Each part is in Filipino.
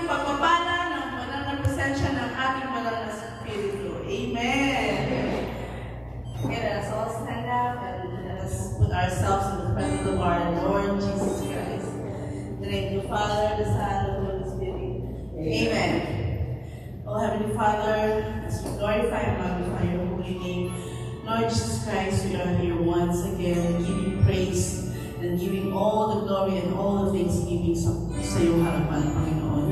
pagpapala ng banal na presensya ng ating banal na Espiritu. Amen. Okay, let us all stand up and let us put ourselves in the presence of our Lord Jesus Christ. In the name of the Father, the Son, and the Holy Spirit. Amen. Oh, Heavenly Father, as we glorify and magnify your holy name, Lord Jesus Christ, we are here once again giving praise and giving all the glory and all the thanksgiving sa iyong harapan, Panginoon.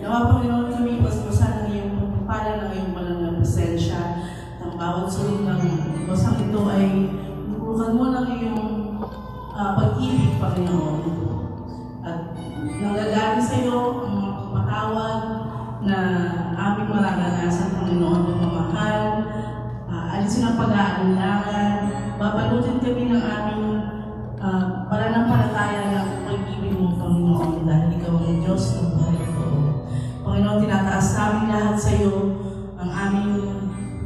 Nawa, Panginoon, kami paspasan ng iyong pagpapala ng iyong banal na presensya. Ang bawat sulong ng basang ito ay bubukan mo ng iyong pag-ibig, Panginoon. At nanggagaling sa iyo ang matawag na aming mararanasan, Panginoon, pagmamahal, alisin ang pag-aalinlangan, babalutin kami ng aming pananampalataya ng pag-ibig mo, Panginoon, dahil ikaw ang Diyos ng buhay ito. Panginoon, tinataas namin lahat sa iyo ang aming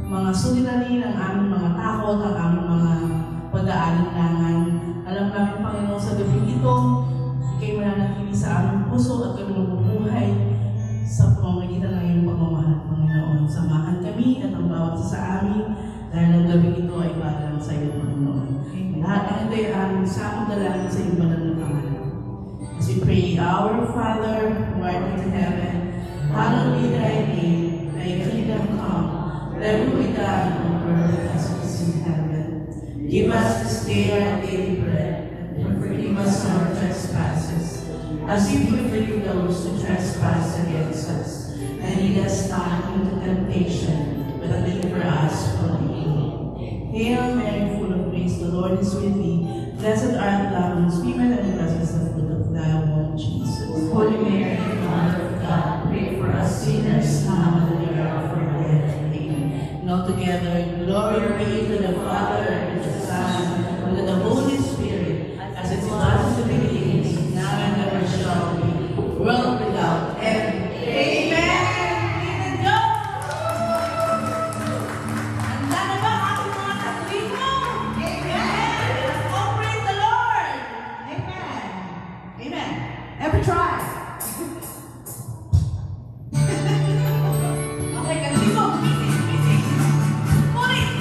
mga suliranin, ang aming mga takot, ang aming mga pag-aalinlangan. Alam namin, Panginoon, sa gabi ito, ikaw'y mananatili sa aming puso at kami mabubuhay sa pamamagitan ng iyong pagmamahal, Panginoon. Samahan kami at ang bawat isa sa amin dahil ang gabi ito ay para sa iyo, Panginoon. Lahat ng ito ay aming samang dalangin sa iyong banal na pangalan. As we pray, Our Father, who art in heaven, hallowed be thy name, thy kingdom come, thy will be done on earth as it is in heaven. Give us this day our daily bread, and forgive us our trespasses, as we forgive those who trespass against us. And lead us not into temptation, but deliver us from evil. Hail Mary, full of grace, the Lord is with thee. Blessed art thou amongst women, and blessed is the fruit of thy womb, Jesus. Holy Mary, Mother of God, pray for us sinners, now and at the hour of our death. Amen. And all together, glory be to the Father, and to the Son, and to the Holy Spirit, as it was in the beginning, now and ever shall be, world without end. Amen! Amen! Go! Handa na ba ang ating mga Katoliko? Amen! Let's all praise the Lord! Amen! Amen! Never try! Okay, Katoliko, busy! Ulit!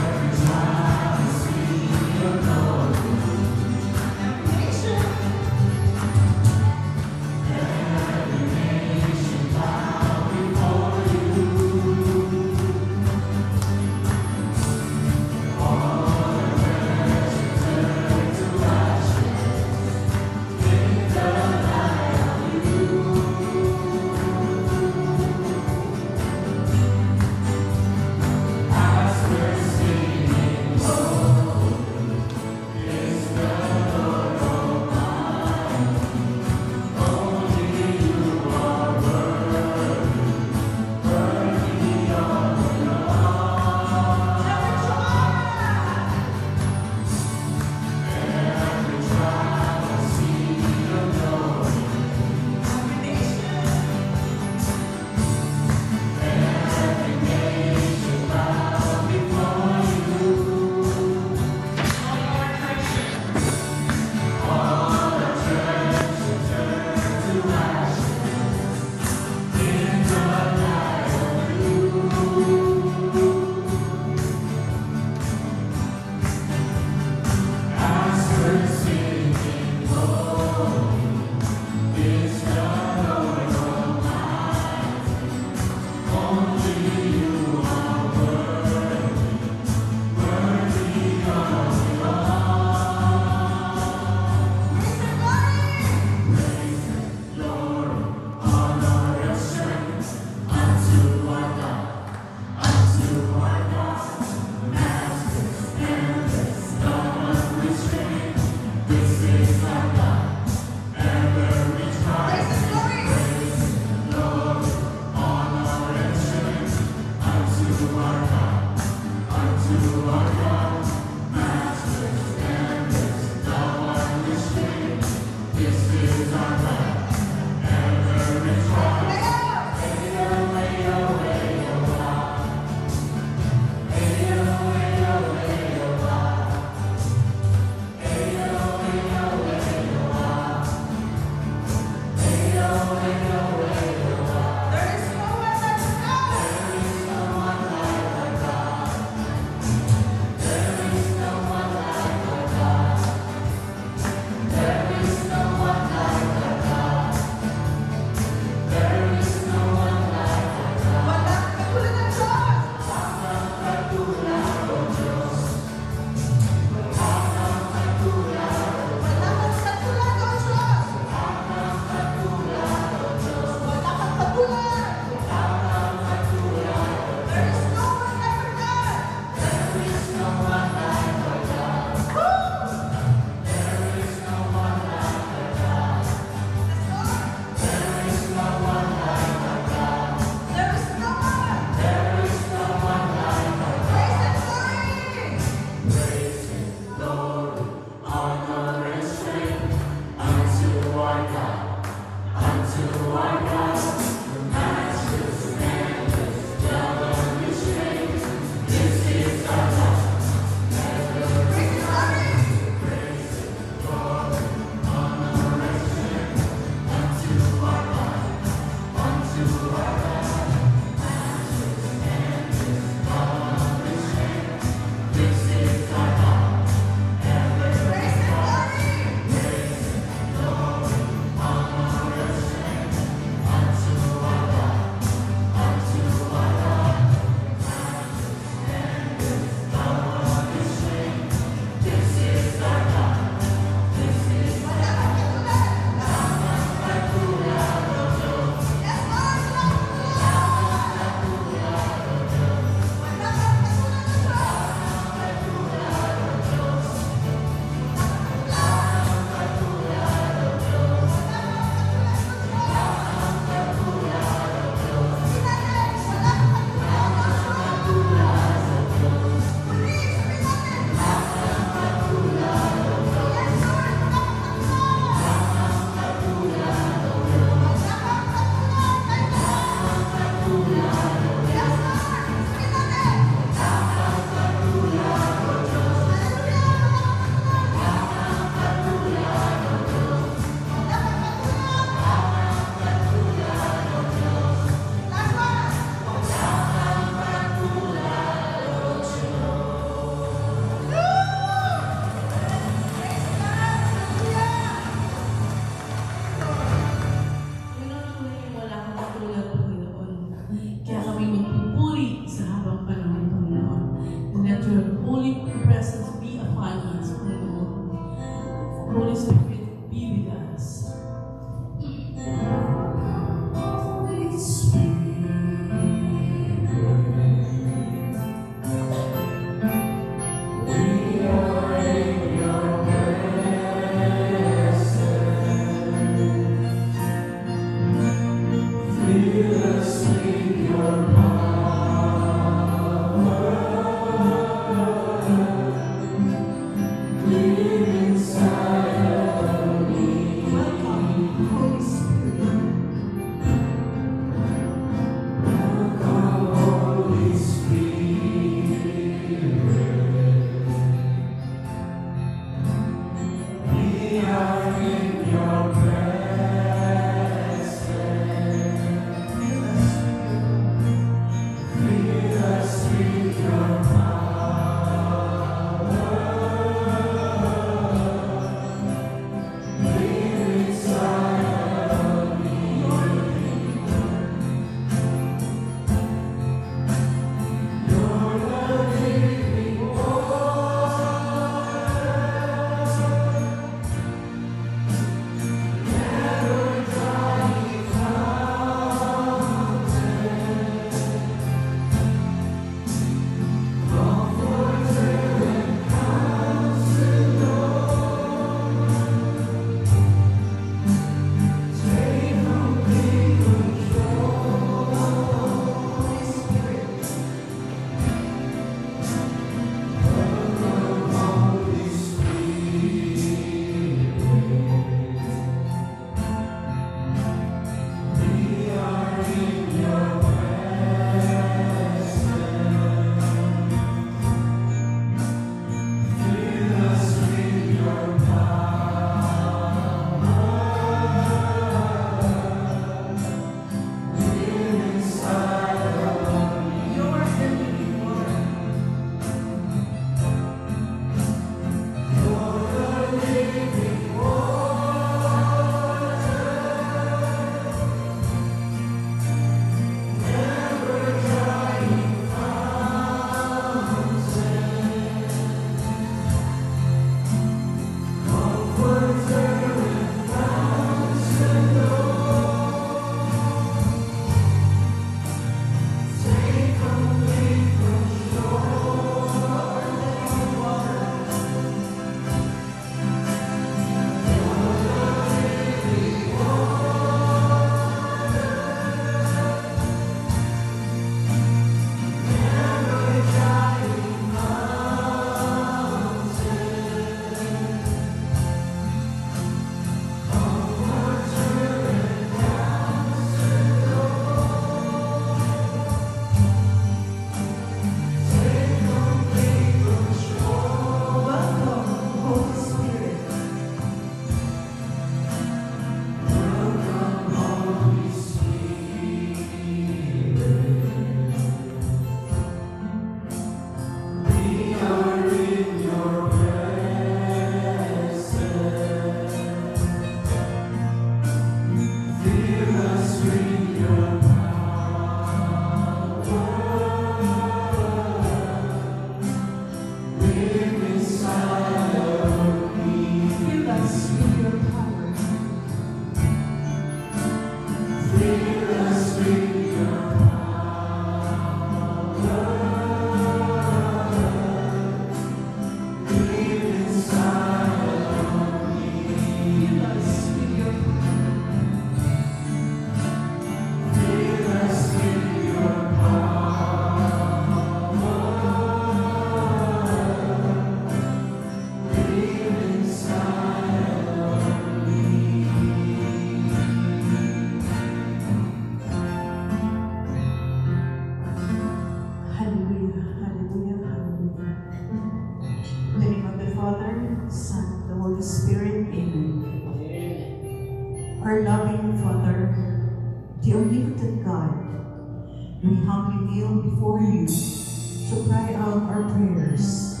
We humbly kneel before you to cry out our prayers.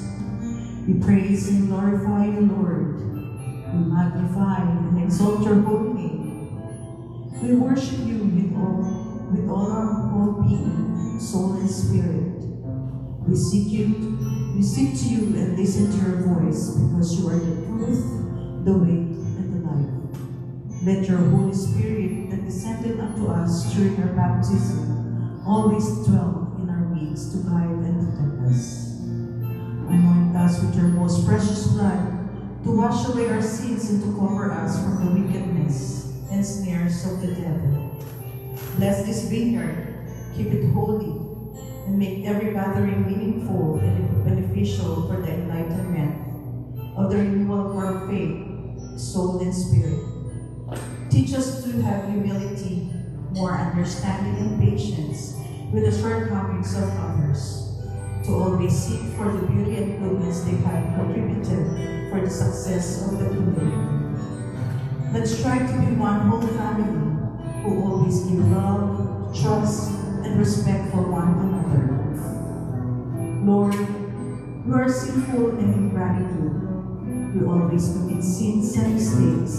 We praise and glorify you, Lord. We magnify and exalt your holy name. We worship you with all our whole being, soul and spirit. We seek to you and listen to your voice because you are the truth, the way, and the life. Let your Holy Spirit that descended unto us during our baptism always dwell in our midst to guide and protect us. Anoint us with your most precious blood to wash away our sins and to cover us from the wickedness and snares of the devil. Bless this vineyard, keep it holy, and make every gathering meaningful and beneficial for the enlightenment of the renewal of our faith, soul, and spirit. Teach us to have humility, more understanding, and patience with the shortcomings of others, to always seek for the beauty and goodness they have contributed for the success of the community. Let's strive to be one whole family who always give love, trust, and respect for one another. Lord, we are sinful and in gratitude. We always commit sins and mistakes.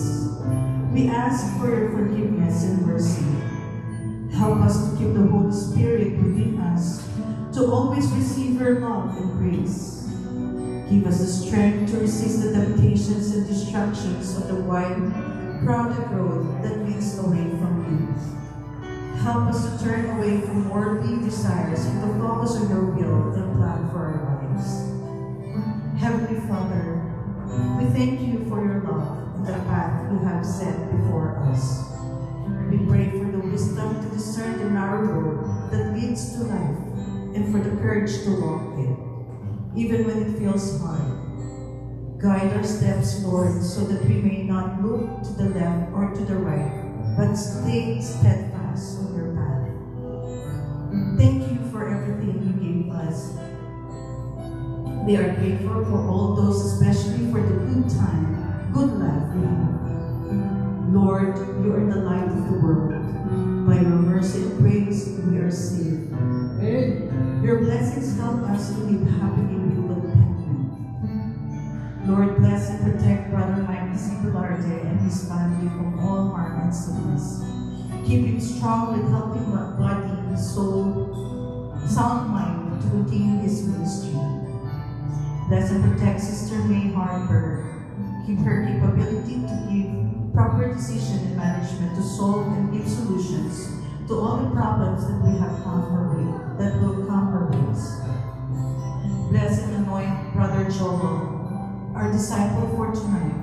We ask for your forgiveness and mercy. Help us to keep the Holy Spirit within us, to always receive your love and grace. Give us the strength to resist the temptations and distractions of the wide, crowded road that leads away from you. Help us to turn away from worldly desires and to focus on your will and plan for our lives. Heavenly Father, we thank you for your love and the path you have set before us. We pray for the wisdom to discern the narrow road that leads to life and for the courage to walk it, even when it feels hard. Guide our steps, Lord, so that we may not look to the left or to the right, but stay steadfast on your path. Thank you for everything you gave us. We are grateful for all those, especially for the good life we have. Lord, you are the light of the world. By your mercy and grace, we are saved. Your blessings help us to live happily with contentment. Lord, bless and protect Brother Mike Sicularde and his family from all harm and sickness. Keep him strong with healthy body, soul, sound mind to continue his ministry. Bless and protect Sister May Harper. Keep her capability to give proper decision and management to solve and give solutions to all the problems that we have come her way, that will come her ways. Bless and anoint Brother Joel, our disciple for tonight.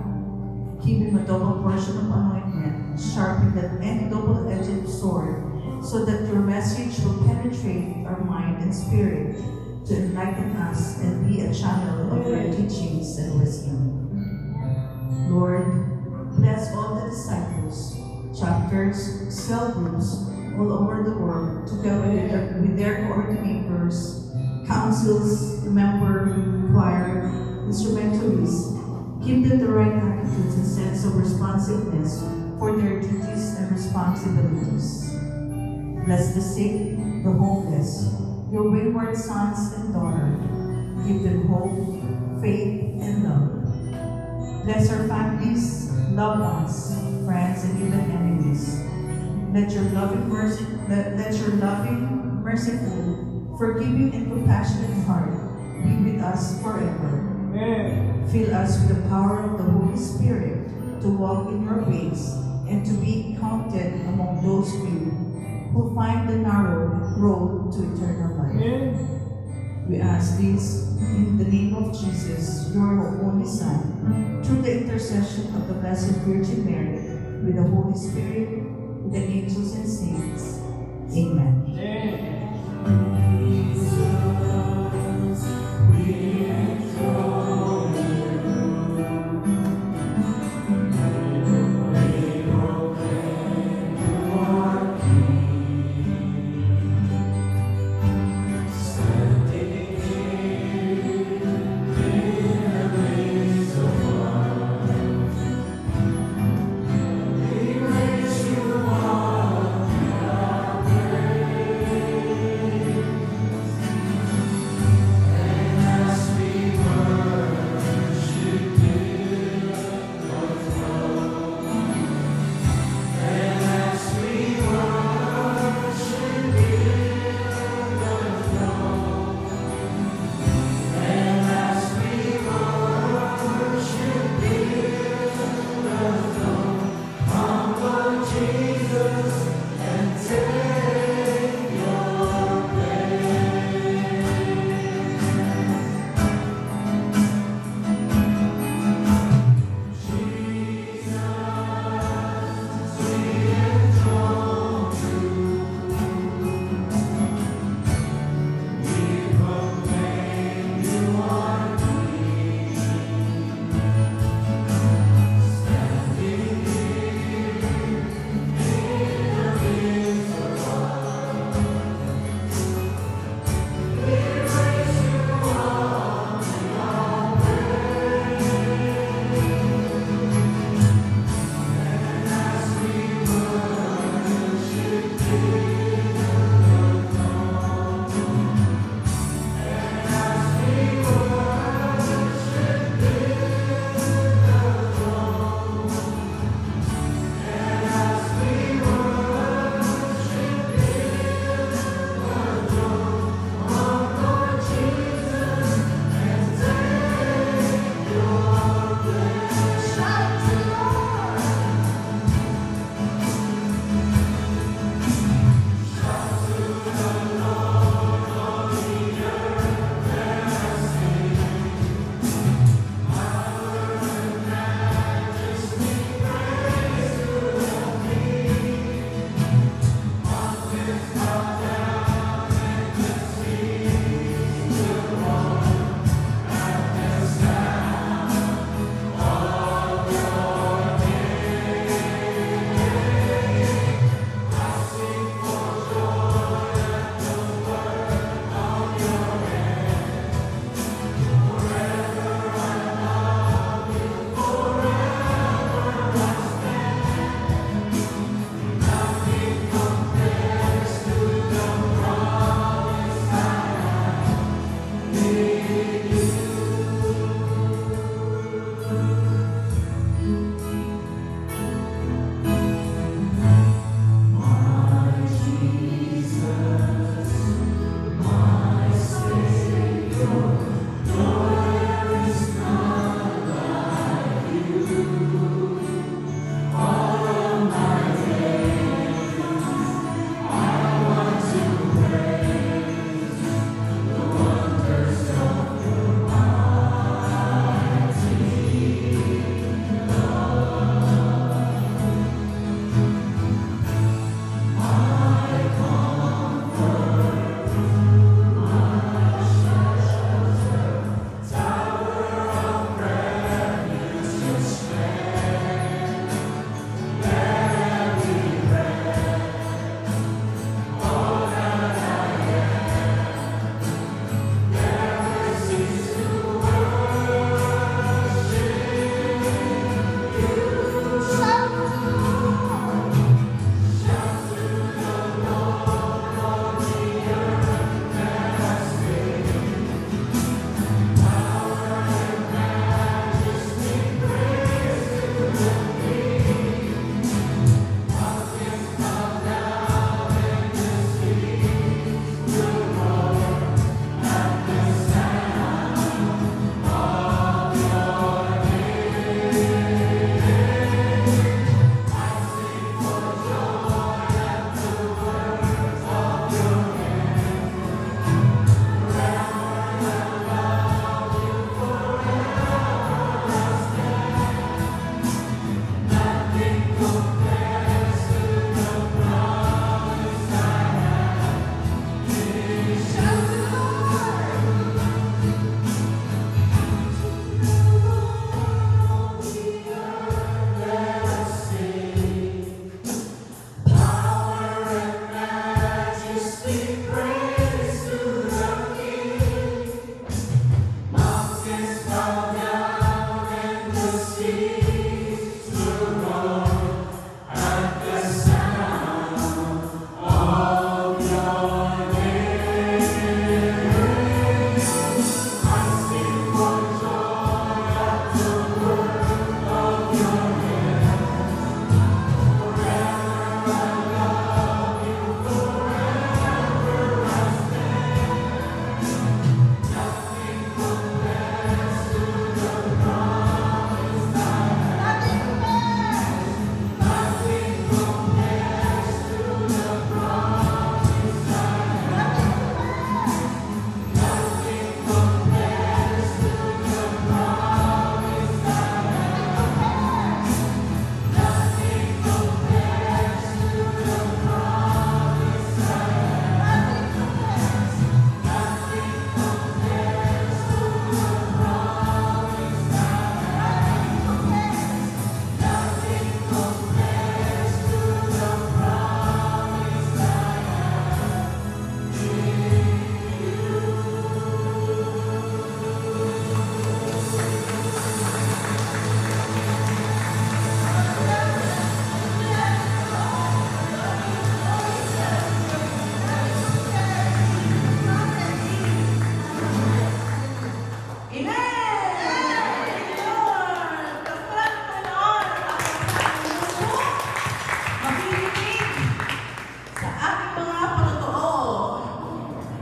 Give him a double portion of anointment, sharpen that any double-edged sword, so that your message will penetrate our mind and spirit to enlighten us and be a channel of your teachings and wisdom. Lord, bless all the disciples, chapters, cell groups all over the world, together with their coordinators, councils, member, choir, instrumentalists. Give them the right attitudes and sense of responsiveness for their duties and responsibilities. Bless the sick, the homeless, your wayward sons and daughters. Give them hope, faith, and love. Bless our families, loved ones, friends, and even enemies. Let your loving, merciful, forgiving, and compassionate heart be with us forever. Amen. Fill us with the power of the Holy Spirit to walk in your ways and to be counted among those few who find the narrow road to eternal life. Amen. We ask this in the name of Jesus, your only Son, through the intercession of the Blessed Virgin Mary, with the Holy Spirit, with the angels and saints. Amen. Amen.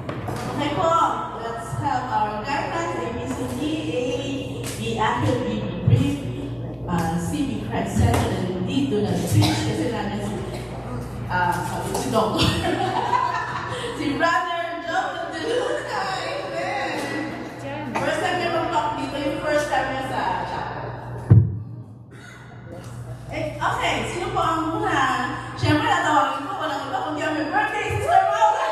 Okay po, let's have our guidelines, ABCD, A, be accurate, B, be brief, C, be Christ-centered, and D, do not preach, kasi namin si Dr. si Brother Joe Deluca, amen. First time niya mag-talk dito, yung first time niya sa chapel. Okay, sino po ang muna? Siyempre, natawagin ko, walang iba kundi ang may birthday, Sister Paula!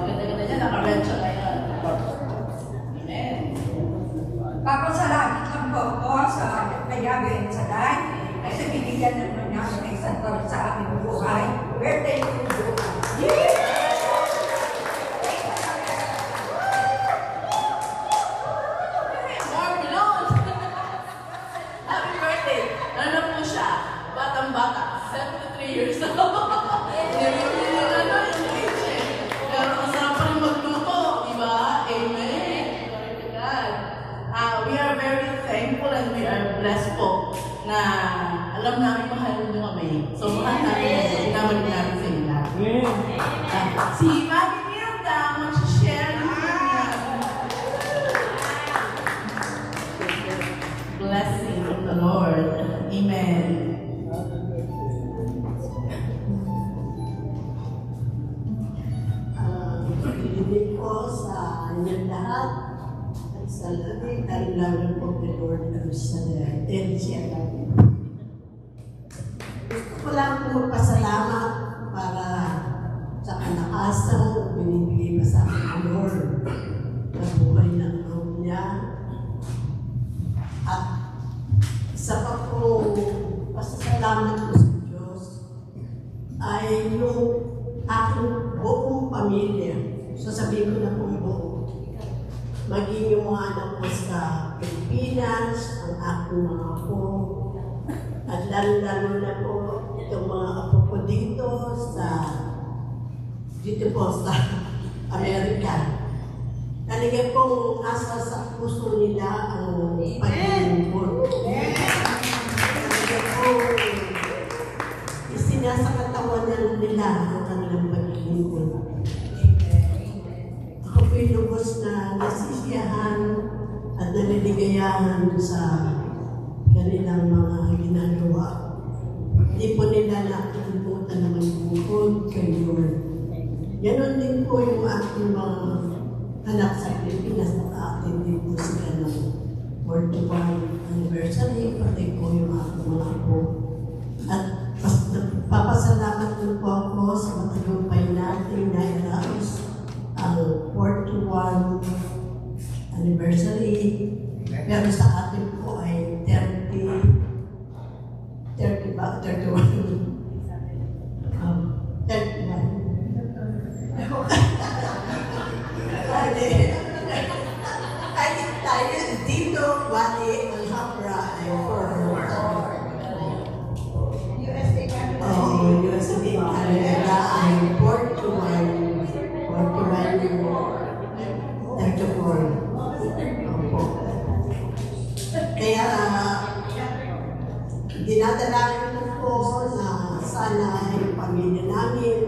Ganda-ganda niya, naka-red siya ngayon. Amen. Papasalamat lang po ako sa kayabin sa dahil kasi binigyan naman namin ng isang taon sa aming buhay. Birthday to you. More balloons! Happy birthday! Ano na po siya? Batang-bata, 73 years old. Hindi mo yung age eh. Pero masarap pa rin magluto, di ba? Amen! Glory to God. We are very thankful and we are blessed po na alam namin mahal nyo kami. So, mahal namin, pinabalik namin sa inyo lahat. Si Mami Nilda, mag-share naman blessing from the Lord. Amen. Pagkilinig ko sa inyong lahat at sa lahat ay lalo po kay Lord sa siya natin. Gusto ko lang po magpasalamat para sa kalakasan binibigay pa sa akin ng Lord na buhay ng loob niya. At isa pa po pasasalamat ko sa Diyos ay yung aking buong pamilya. Sasabihin ko na kung buo. Maging yung mga anak ko sa Pilipinas, ang aking mga apo, at lalo-lalo na po itong mga apo ko dito po sa Amerika. Talaga pong asa sa puso nila ang paglilingkod. Talaga po isinasakatawan nila ang kanilang paglilingkod. Ako po'y lubos na nasisiyahan at naliligayahan sa kanilang mga ginagawa. Hindi po nila nakalimutan na maglingkod kay Lord. Ganon din po yung aking mga anak sa Pilipinas na akin dito sila ng 41 anniversary, pati po yung aking mga apo. At papasalamat din po ako sa matagumpay natin na iraos ang 41 anniversary. Pero sa atin po ay 31. 31. Kahit tayo dito, bali, ang hapra ay for USA Canada ay 41, 34. Opo. Kaya, dinadalangin ko po na sana yung pamilya namin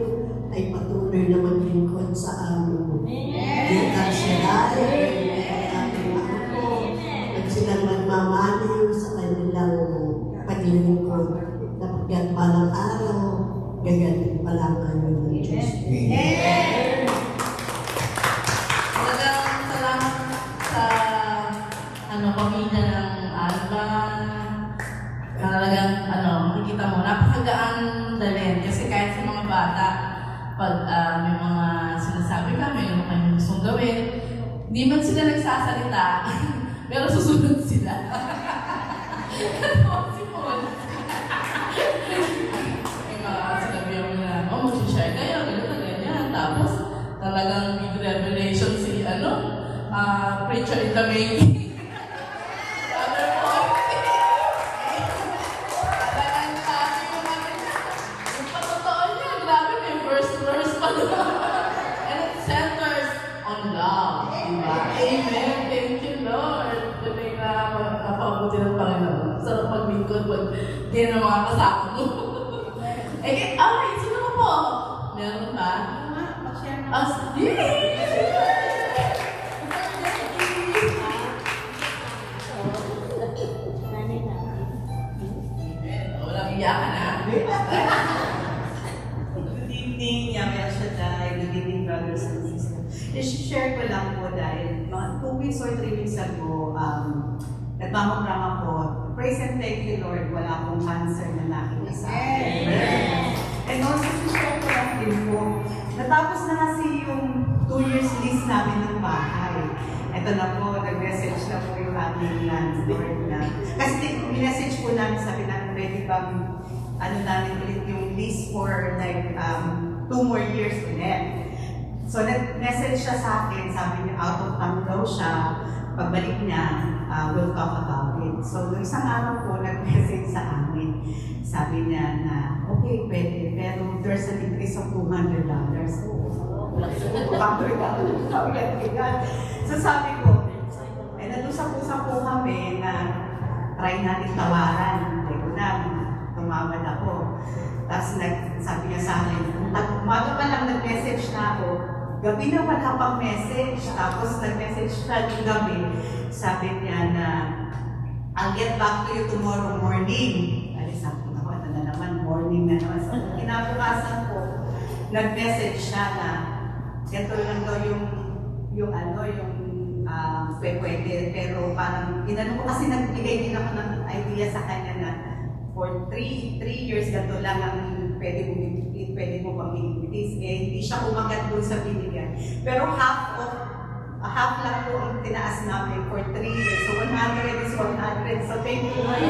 ay patuloy na maglingkod sa aming lugar sila, ating mga po, at silang magmamaliw sa kanilang paglilingkod na pagkat palang araw, gagaling palangan ng Diyos. Talagang salamat sa pamilya ng Alba. Talagang makikita mo, napakagaan dalhin. Kasi kahit sa mga bata, pag may mga sinasabi ka, may mga gustong gawin, hindi man sila nagsasalita, pero susunod sila. Si Paul. May mga sinabi mo na, mag-share kayo, gano'n na ganyan. Tapos, talagang big revelation si, preacher in the making. Brother Paul. Talagang sabi ko namin, yung patotoo niya, grabe, may verse pa doon. And it centers on love. Diba? Amen. Thank you, Lord. Tuloy na mapabuti ng Panginoon. Sarap maglingkod pag Hindi na mga kasama mo. Sino ka po? Meron ba? Walang iyakan na. Good evening, Yami Shaddai, good evening, brothers and sisters. I-share ko lang po dahil mga 2 weeks or 3 weeks ago, nagmamagram ako. Praise and thank you, Lord, wala akong cancer na nakita sa akin. And also, i-share ko lang din po, natapos na kasi yung 2 years lease namin ng bahay. Ito na po, nag-message na po yung aming landlord na. Kasi minessage po namin, sabi namin, pwede bang namin ulit yung lease for like 2 more years ulit. So, nag-message siya sa akin, sabi niya, out of town daw siya, pagbalik niya, we'll talk about it. So, nung isang araw po, nag-message sa amin, sabi niya na, okay, pwede, pero there's an increase of $200. So, sabi ko, nag-usap-usap po kami na try natin tawaran. Hindi ko na, tumawad ako. Tapos sabi niya sa akin, umaga pa lang nag-message na ako, gabi na wala pang message. Tapos nag-message siya yung gabi. Sabi niya na, I'll get back to you tomorrow morning. Sabi ko, ano na naman, morning na naman. So, kinabukasan ko, nag-message siya na, ito lang daw pwede. Pero parang, inano ko kasi nagbigay din ako ng idea sa kanya na, for 3 years, ganito lang ang pwede mo pang i-itis. Hindi siya umagat doon sa binigyan. Pero half lang po ang tinaas namin for 3 years. So 100 is 100. So thank you, Lord.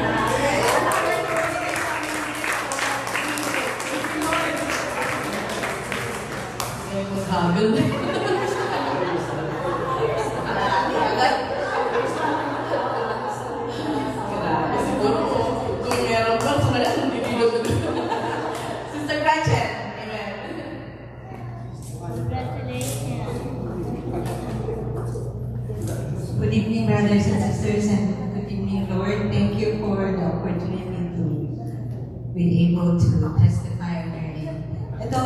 Sister Gretchen, amen. Good evening, brothers and sisters, and good evening, Lord. Thank you for the opportunity to be able to testify on your name. Ito,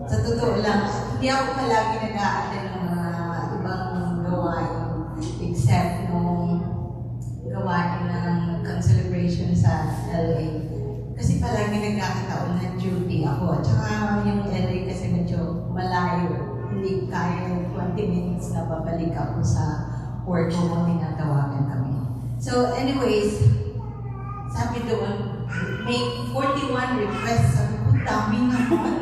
sa totoo lang, hindi ako palagi nag-a-attend ng mga ibang gawain except nung gawain ng celebration sa LA. Kasi palagi nagkakataon na duty ako. At saka yung LA kasi medyo malayo. Hindi kaya yung 20 minutes na babalik ako sa work ko kung tinatawagan kami. So anyways, sabi doon, may 41 requests. Sabi ko, dami naman.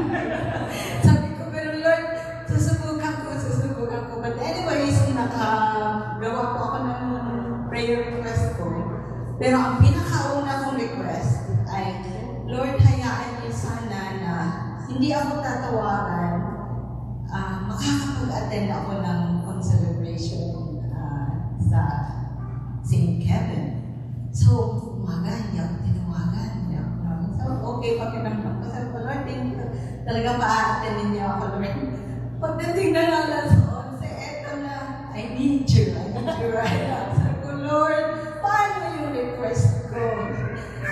Sabi ko, pero Lord, susubukan ko. But anyways, nakagawa ko ako ng prayer request ko. Pero ang pinakauna kong request ay, Lord, hayaan niyo sana na hindi ako tatawaran, makakapag-attend ako ng celebration sa St. Kevin. So, umaga, hindi ako tinawagan. So, okay, pakinamang ko. Sabi ko, Lord, thank you. Talaga pa-attendin niyo ako, Lord. Pagdating na lang sa 11, eto na, I need you right now. Sabi ko, Lord, paano yung request ko?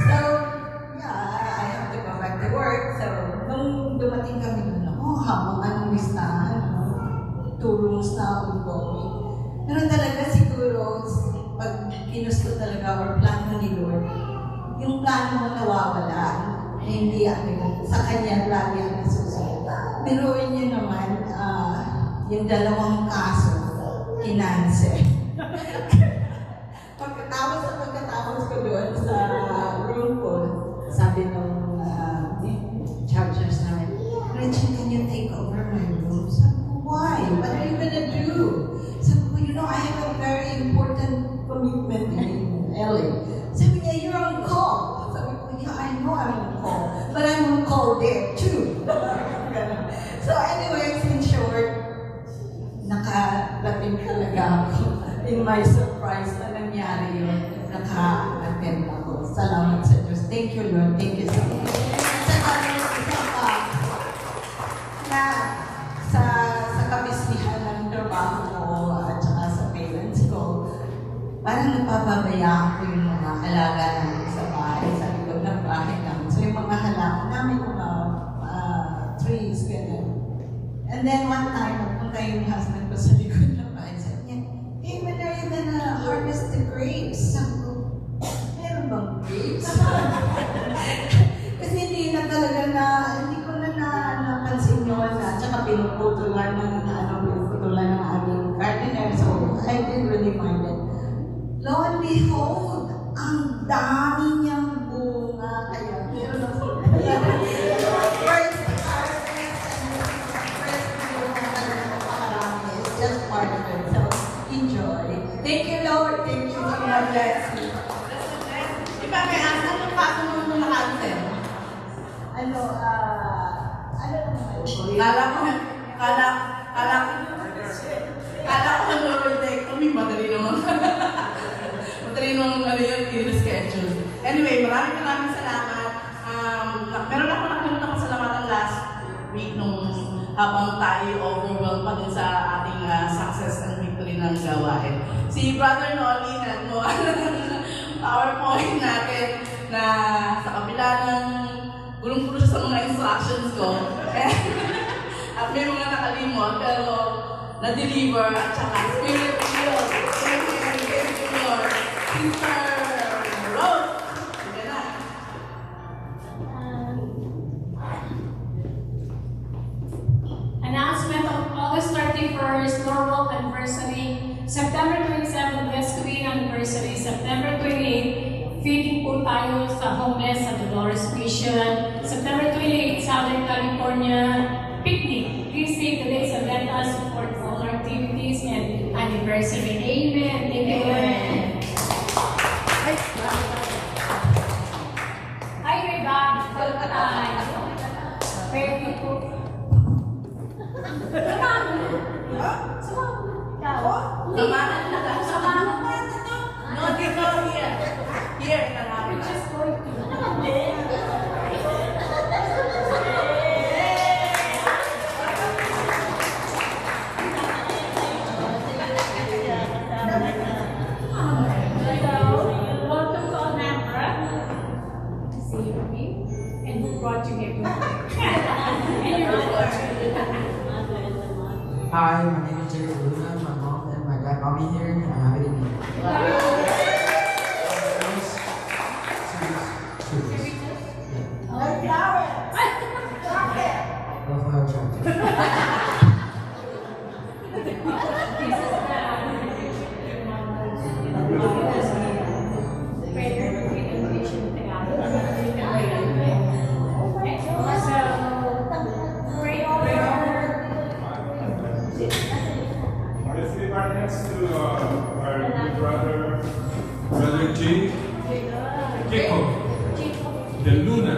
So, yeah, I have to go back to work. So, nung dumating kami doon, habang anong listahan, 2 rooms na ongoing. Pero talaga siguro, pag kinusto talaga or plano ni Lord, yung plano mo nawawala, hindi sa kanya lagi ang nasusunod. Biruin niyo naman, yung 2 kaso, kinanser. Pagkatapos ko doon sa room ko, sabi nung chargers namin, Gretchen, can you take over my room? Sabi ko, why? What are you gonna do? Sabi ko, you know, I have a very important commitment in LA. Sabi niya, you're on call. Sabi ko, yeah, I know I'm on call. But I'm on call there too. So anyways, in short, nakarating talaga ako. In my surprise na nangyari yun, naka-attend ako. Salamat sa Diyos. Thank you, Lord. Thank you so much. Na sa kabismihan ng trabaho ko at saka sa parents ko, parang napapabayaan ko yung mga alaga namin sa bahay, sa likod ng bahay namin. So yung mga halaman namin, mga trees, gano'n. And then one time, nagpunta yung husband ko sa likod ng bahay. Sabi niya, hey, when are you gonna harvest the grapes? Sabi ko, meron bang grapes? Kasi hindi ko na napansin yun na, tsaka pinuputulan ng aming gardener. So, I didn't really mind it. Lo and behold, ang dami niyang bunga. Kaya, meron ako. First harvest and first bunga talaga napakarami. It's just part of it. So, enjoy. Thank you, Lord. Thank you. God bless you. Iba, may asa ng paso mo nakansel. Ano naman? Kala ko neuroidectomy, madali naman. Madali naman i-reschedule. Anyway, maraming salamat. Meron ako nakalimutan pasalamatan last week nung habang tayo overwhelmed pa din sa ating success and victory ng gawain. Si Brother Nolly nagmuha ng PowerPoint natin na sa kabila ng gulong-gulo sa mga instructions ko. At may mga nakalimot, pero na-deliver at saka spirit-filled. Thank you, Lord. Sister Rose. Sige na. Announcement of August 31st, Norwalk anniversary, September 27, West Korean anniversary, September 28, feeding po tayo sa homeless sa Dolores Mission, September 28, Southern California, picnic. Please save the dates and let us support all our activities and anniversary. Amen. Thank you, Lord. Hi, my God. Pray po. Samahan na lang. No, dito, here. Here, nalaman. We're just going to. Welcome to Alhambra. See you and who brought you here? And your Lord. Hi, my name is Jacob Luna. My mom and my dad brought me here, and I'm happy to be here. Let's give our hands to our good brother Jacob de Luna.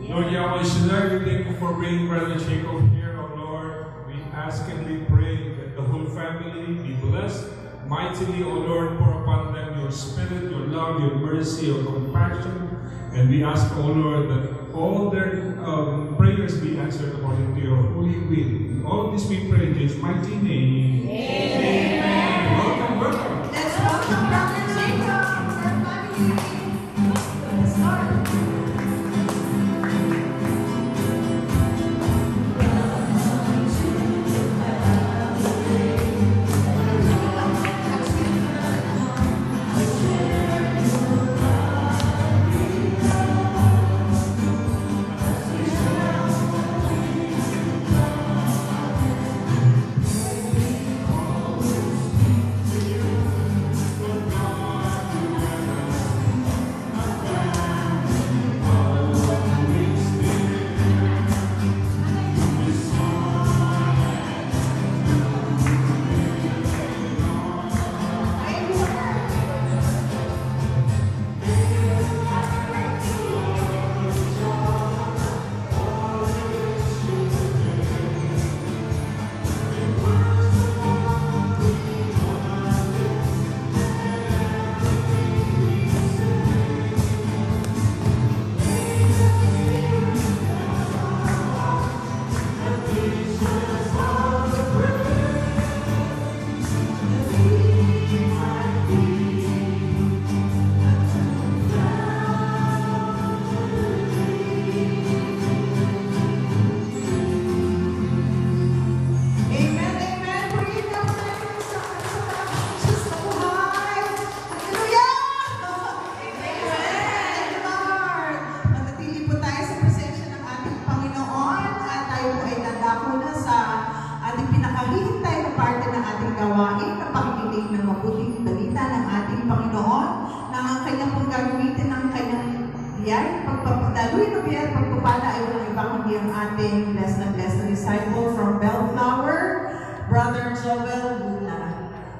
Lord Yahweh Shaddai, we thank you for bringing Brother Jacob here, oh Lord. We ask and we pray that the whole family be blessed mightily, oh Lord. Pour upon them your spirit, your love, your mercy, your compassion. And we ask, oh Lord, that all their prayers be answered according to your holy will. In all this we pray in His mighty name. Amen. Welcome, welcome. Let's welcome Brother Jacob, everybody. Let's start. gagamitin ng kanyang biyay, pagpapadaluin ng biyay, pagpapala ay walang iba kundi ang ating blessed na disciple from Bellflower, Brother Joel Luna.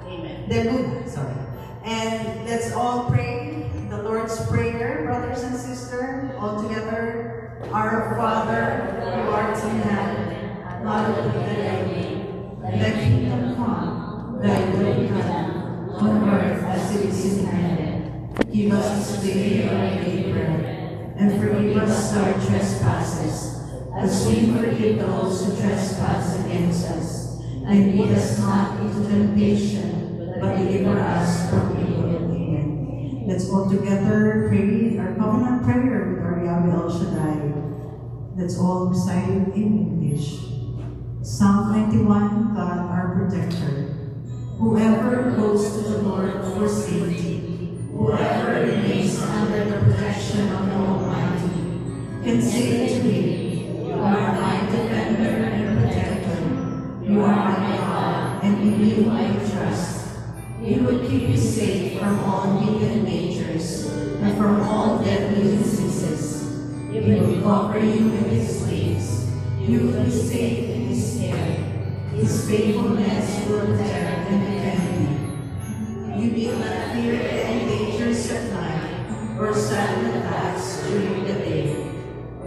Amen. De Luna, sorry. And let's all pray the Lord's Prayer, brothers and sisters, all together. Our Father, who art in heaven, hallowed be thy name. Thy kingdom come, thy will be done, on earth as it is in heaven. Give us today our daily bread, and forgive us our trespasses, as we forgive those who trespass against us. And lead us not into temptation, but deliver us from evil. Amen. Let's all together pray our covenant prayer with our Yahweh El Shaddai. Let's all recite it in English. Psalm 91, God our protector. Whoever goes to the Lord for safety, whoever remains under the protection of the Almighty, can say to me, you are my defender and protector. You are my God, and in you I trust. He will keep you safe from all hidden dangers and from all deadly diseases. He will cover you with his wings. You will be safe in his care. His faithfulness will protect and defend you. You will not fear any dangers at night, or sudden attacks during the day,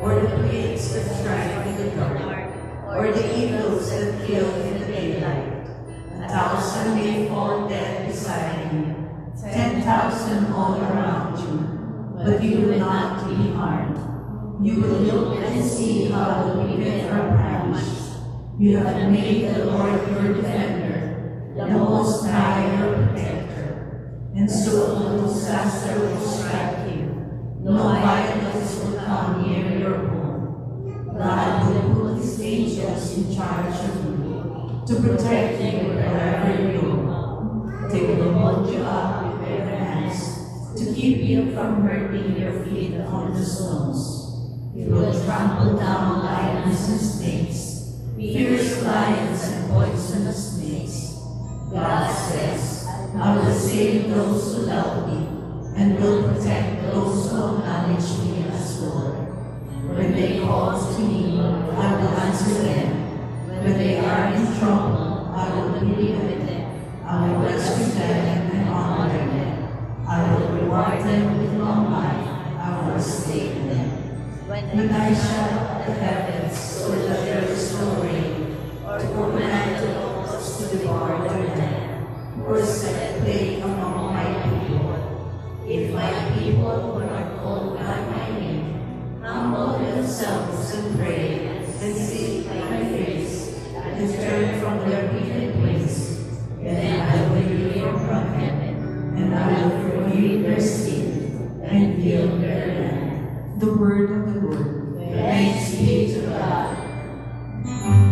or the plagues that strike in the dark, or the evils that kill in the daylight. 1,000 may fall dead beside you, 10,000 all around you, but you will not be harmed. You will look and see how the wicked are punished. You have made the Lord your defender, the Most High your protector. And so no disaster will strike you, no violence will come near your home. God will put his angels in charge of you, to protect you wherever you go. They will hold you up with their hands, to keep you from hurting your feet on the stones. You will trample down lions and snakes, fierce lions and poisonous snakes. God says, I will save those who love me, and will protect those who acknowledge me as Lord. When they call to me, I will answer them. When they are in trouble, I will be with them. I will rescue them and honor them. I will reward them with long life. I will sustain them. When I shut up the heavens so that there is no rain, or command the locusts to devour their land, or set a plague among my people. If my people who are called by my name humble themselves and pray and seek my face and turn from their wicked ways, then I will hear from heaven, and I will forgive their sin and heal their land. The word of the Lord. Thanks be to God. Thank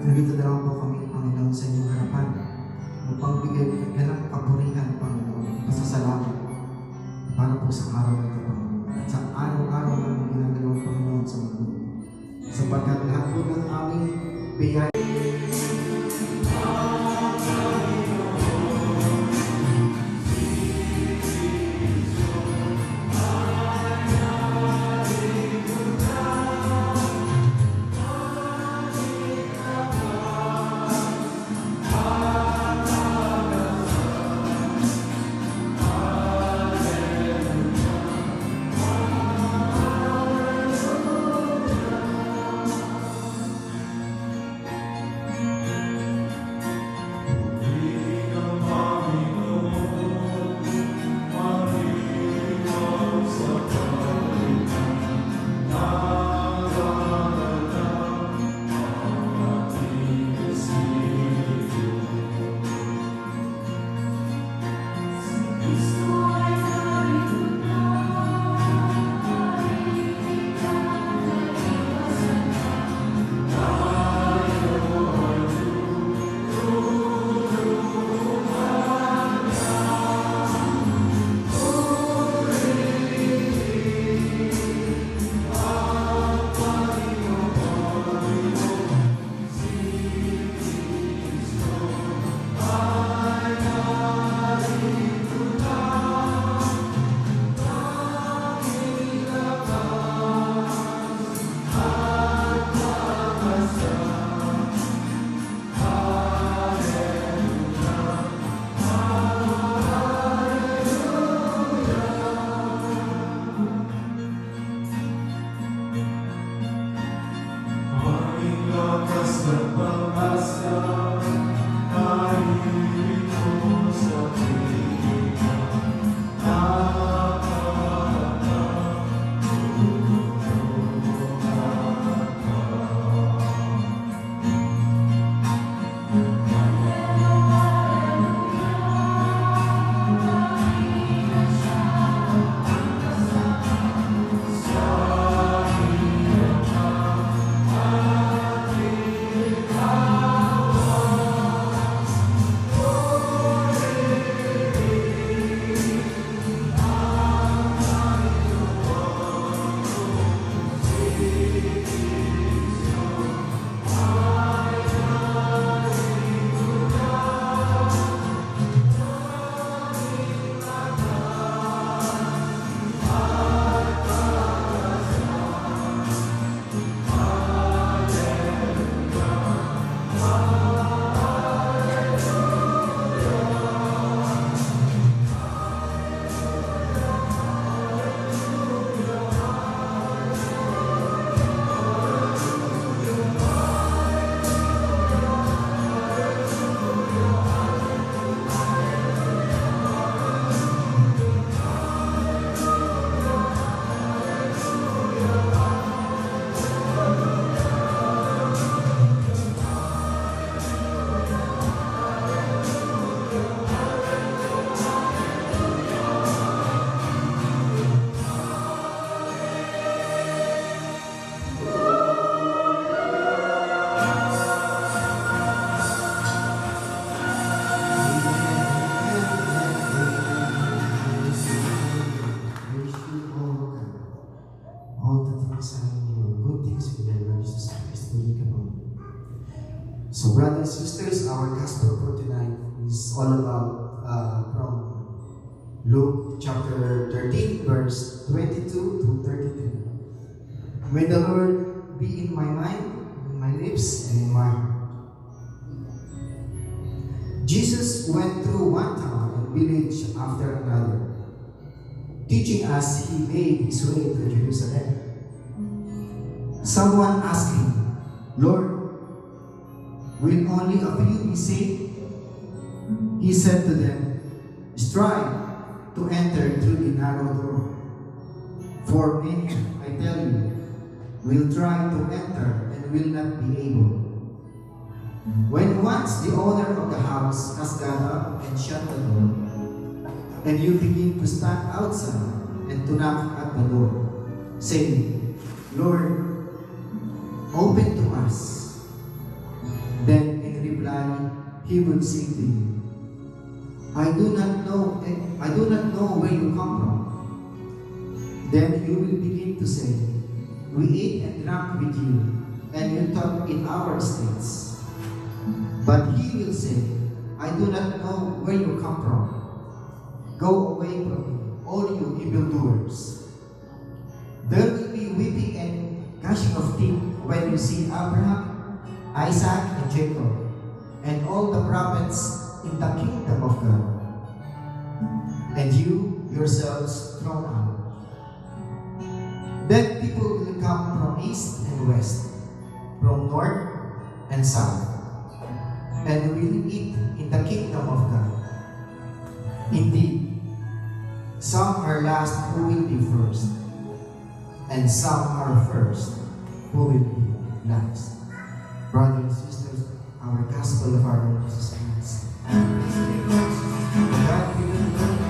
Nandito na lang po kami, Panginoon, sa inyong harapan upang bigay ka ng kapurihan, Panginoon, pasasalamat para po sa araw na ito, Panginoon, at sa araw-araw namin ginagawa, Panginoon, sa mundo. Sapagkat lahat po ng aming biyaya So, brothers and sisters, our gospel for tonight is all about from Luke chapter 13, verse 22 to 33. May the Lord be in my mind, in my lips, and in my heart. Jesus went through one town and village after another, teaching as he made his way to Jerusalem. Someone asked him, "Lord, will only a few be saved?" He said to them, "Strive to enter through the narrow door. For many, I tell you, will try to enter and will not be able. When once the owner of the house has got up and shut the door, and you begin to stand outside and to knock at the door, saying, 'Lord, open to us,' he would say to you, I do not know where you come from. Then you will begin to say, we ate and drank with you, and you taught in our estates. But he will say, I do not know where you come from. Go away from me, all you evildoers. There will be weeping and gnashing of teeth when you see Abraham, Isaac, and Jacob, and all the prophets in the kingdom of God, and you yourselves thrown out. Then people will come from east and west, from north and south, and will eat in the kingdom of God. Indeed, some are last who will be first, and some are first who will be last. Brothers and sisters, our gospel of our Lord Jesus Christ. God be the glory.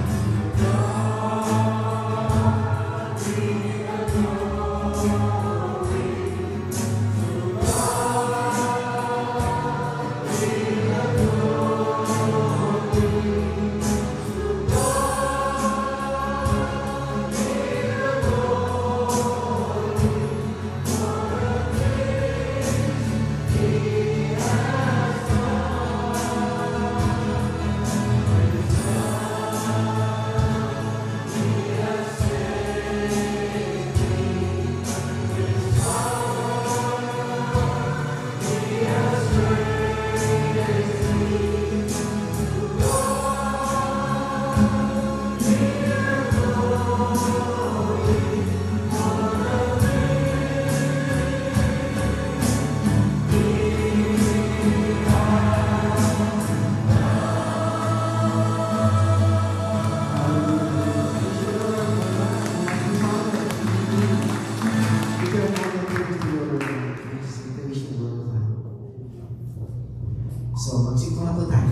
So, magsimpo na po tayo.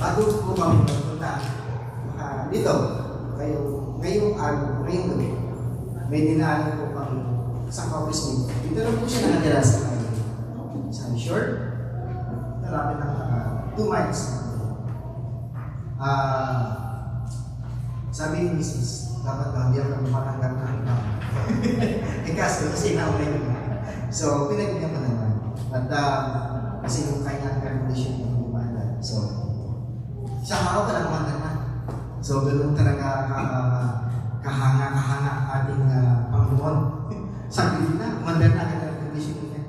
Bago po kami magpunta dito, ngayong gabi, may dinaanan po kami sa Copis Meet. Dito lang po siya nakatira sa Sunny Shore. Marami ng 2 miles. Sabi ni Mrs., dapat hindi ako matanggap na ikaw. Kaso kasi naunay naman. So, pinagbigyan ko naman. At kasi yung kanya condition yung lumanda. So, siya ako talaga umanda na. So, ganoon talaga kahanga ating Panginoon. Sabi nila, umanda na agad ang condition niya.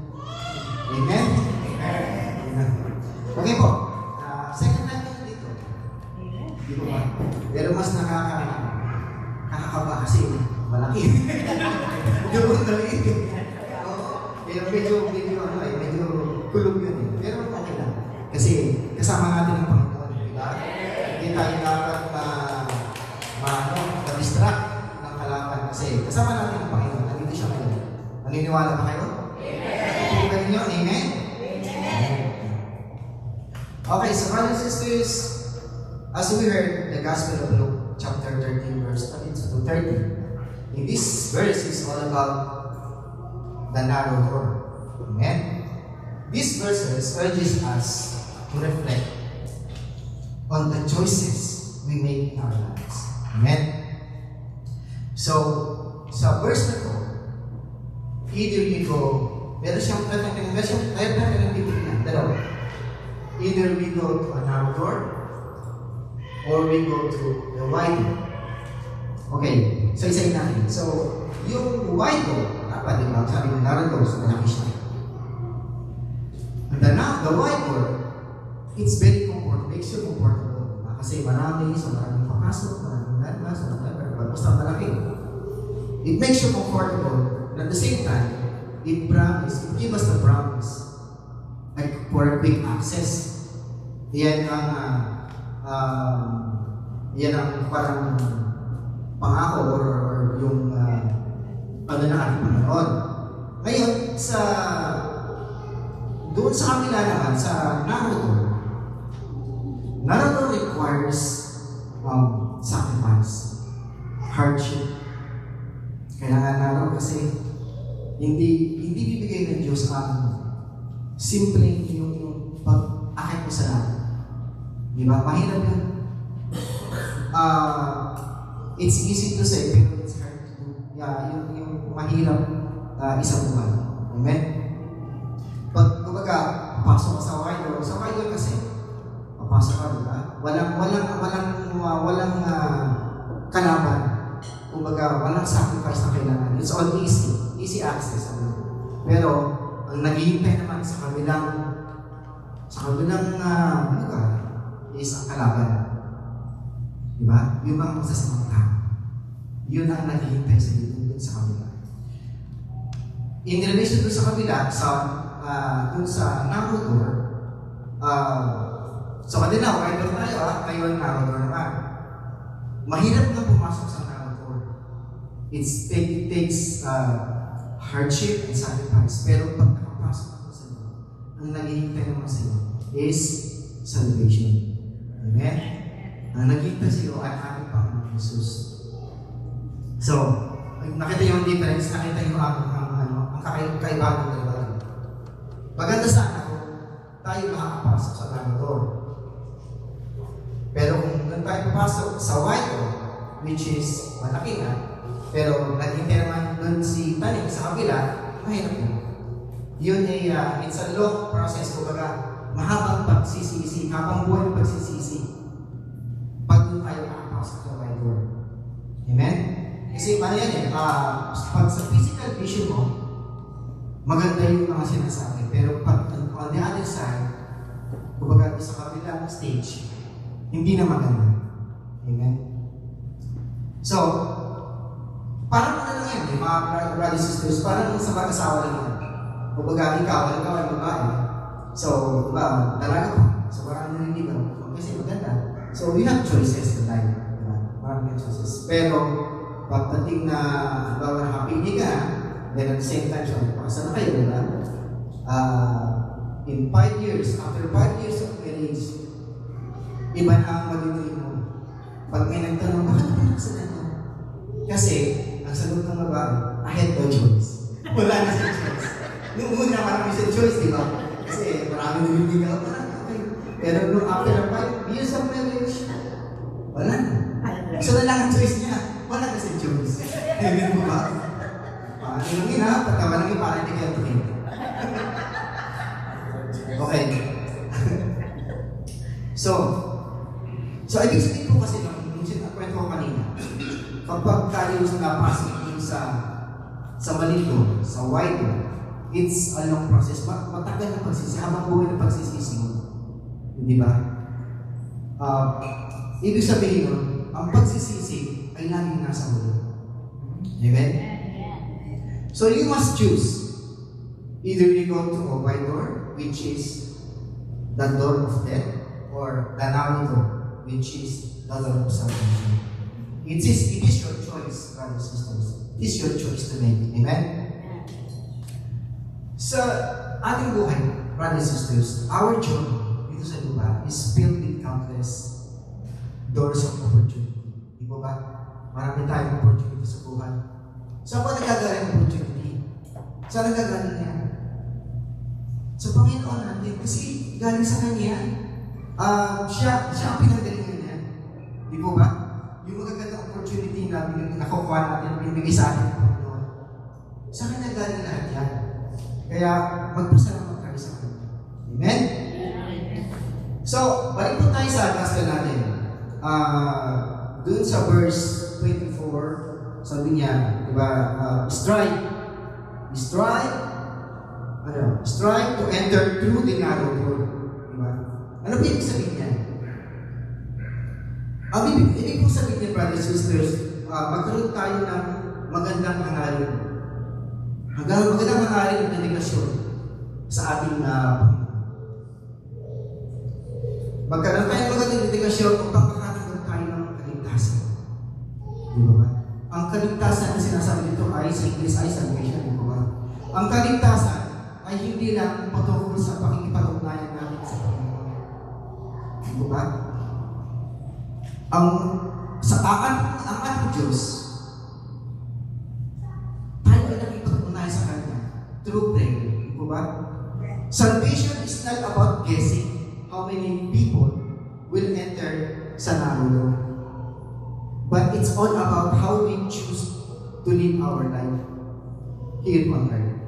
Amen? Amen. Okay po. Second time na dito. Di ba ba? Pero mas nakakaba kasi malaki. Yung maliit. Pero medyo kulog yun eh. Pero okay lang. Kasi kasama natin ang Panginoon. Diba? Hindi tayo dapat ma-distract ng kalaban. Kasi kasama natin ang Panginoon. Nandito siya ngayon. Naniniwala ba kayo? Amen. Amen. Amen. Okay, so brothers and sisters, as we heard the Gospel of Luke, chapter 13, verse 22 to 30, in this verse is all about the narrow door. Amen? These verses urges us to reflect on the choices we make in our lives. Amen? So, sa verse na to, either we go, meron siyang dalawa. Either we go to a narrow door, or we go to the wide door. Okay, so isa-isayin natin. So, yung wide door, dapat, di ba? Sabi ng narrow door, so malaki siya. And the wide door, it's very comfortable, makes you comfortable. Kasi maraming papasok, maraming lalabas, basta malaki. It makes you comfortable, and at the same time, it gives us the promise, like for a quick access. Yan ang parang pangako or yung ano na ating Panginoon. Ngayon, doon sa kanila naman, sa narrow door requires sacrifice, hardship, Kaya nga naroon kasi hindi bibigay ng Diyos ang simpleng yung pag-akit mo sa langit. Di ba? Mahirap yun. It's easy to say, pero it's hard to do. Yeah, yung mahirap isang buwan. Amen? Pag kumbaga, papasok ka sa widow kasi, papasok ka, diba? Walang kalaban. Kumbaga, walang sacrifice na kailangan. It's all easy access. Pero, ang naghihintay naman sa kabilang lugar is ang kalaban. Diba? Yung mga masasamang tao. Yun ang naghihintay sa dito sa kabila. In relation doon sa kabila, dun sa narrator, so kanina, widow tayo ngayon narrator naman. Mahirap na pumasok sa narrator. It takes hardship and sacrifice. Pero pag nakapasok ako sa iyo, ang naghihintay naman sa iyo is salvation. Amen? Ang naghihintay sa iyo ay ating Panginoon Jesus. So, nakita yung difference, nakita yung ang kaibahan ng dalawa. Maganda sana kung tayo makakapasok sa narrator. Pero kung tayo papasok sa widow, which is malaki na, pero naghintay naman doon si Tanik sa kabila, mahirap yun. Yun ay, it's a long process, kumbaga, mahabang pagsisisi, habang buwan ng pagsisisi, pag doon tayo makapasok sa widow. Amen? Kasi paano yan pag sa physical vision mo, maganda yung mga sinasabi, pero pag on the other side, kumbaga sa kabilang stage, hindi na maganda. Amen? So, parang ano lang yan, mga brothers and sisters, parang sa mag-asawa lang yan. Kumbaga, ikaw ay babae. So, diba, dalaga pa. So, parang naninigaw. Kasi maganda. So, we have choices in life. Diba? Parang choices. Pero, pagdating na, halimbawa na kapili ka, then at the same time, so, pakasal na kayo, diba? In 5 years, after 5 years of marriage, iba na ang magiging mo. Pag may nagtanong, bakit ka nakasalan mo? Kasi, ang sagot ng babae, I had no choice. Wala na sa choice. Noong una, marami sa choice, di ba? Kasi marami nabibigay ako na. Okay. Pero nung after 5 years of marriage, wala na. So na lang ang choice niya. Wala na sa choice. Amen mo ba? Yung ina, pagkama lang yung parang hindi kayo tukin. Okay. So ibig sabihin po kasi nung sinakwento ko kanina, kapag tayo napasok dun sa malito, sa widow, it's a long process. Matagal na pagsisisi, habang buhay na pagsisisi mo. Di ba? Ibig sabihin nun, ang pagsisisi ay laging nasa huli. Amen? So you must choose. Either you go to a wide door, which is the door of death, or the narrow door, which is the door of salvation. It is your choice, brothers and sisters. It is your choice to make. Amen? Sa ating buhay, brothers and sisters, our journey dito sa lupa is filled with countless doors of opportunity. Di ba ba? Marami tayong opportunity sa buhay. Saan ba nagagaling opportunity? Saan nagagaling yan? Sa Panginoon natin. Kasi galing sa Kanya. Siya ang pinagalingan niya. Di ba ba? Yung magagandang opportunity na nakukuha natin, binibigay sa atin ng Panginoon. Sa Kanya galing lahat yan. Kaya magpasalamat tayo sa Kanya. Amen? So, balik po tayo sa gospel natin. Doon sa verse 24, sabi niya, di ba, strive to enter through the narrow door. Di ba? Ano ba ibig sabihin niya? Ang ibig kong sabihin niya, brothers and sisters, magkaroon tayo ng magandang hangarin. Magandang hangarin ng dedikasyon sa ating magkaroon tayo ng magandang dedikasyon upang makatanggap tayo ng kaligtasan. Di ba ba? Ang kaligtasan na sinasabi dito ay sa English ay salvation. Di ba ba? Ang kaligtasan ay hindi lang patungkol sa pakikipag-ugnayan natin sa Panginoon. Di ba ba? Ang ating Diyos through prayer. Di po ba? Salvation is not about guessing how many people will enter sa narrow door. But it's all about how we choose to live our life here on earth.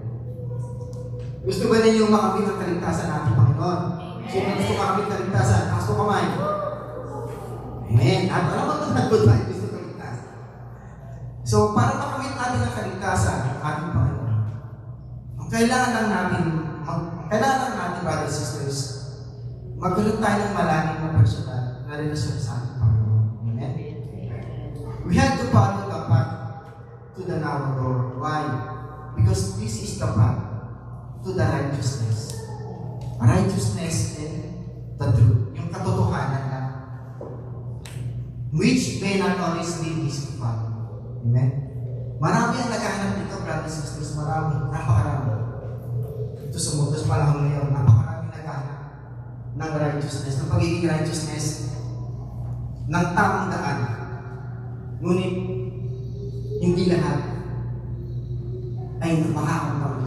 Gusto ba ninyo makamit ang kaligtasan natin, Panginoon? Sino gusto makamit kaligtasan? Taas ko kamay. Amen. At alam mo ito, good life, gusto kaligtasan. So, para makamit natin ang kaligtasan ng ating Panginoon, ang kailangan lang natin, brothers and sisters, magkaroon tayo ng malalim na personal na relasyon sa ating Panginoon. Amen? We have to follow the path to the narrow door. Why? Because this is the path to the righteousness. Righteousness and the truth. Yung katotohanan na which may not always be easy to follow. Amen? Marami ang naghahanap dito, brothers and sisters. Marami. Napakarami. Ito sa mutos panahon ngayon. Napakarami naghahanap ng righteousness, ng pagiging righteousness, ng tamang daan. Ngunit, hindi lahat ay makakampang.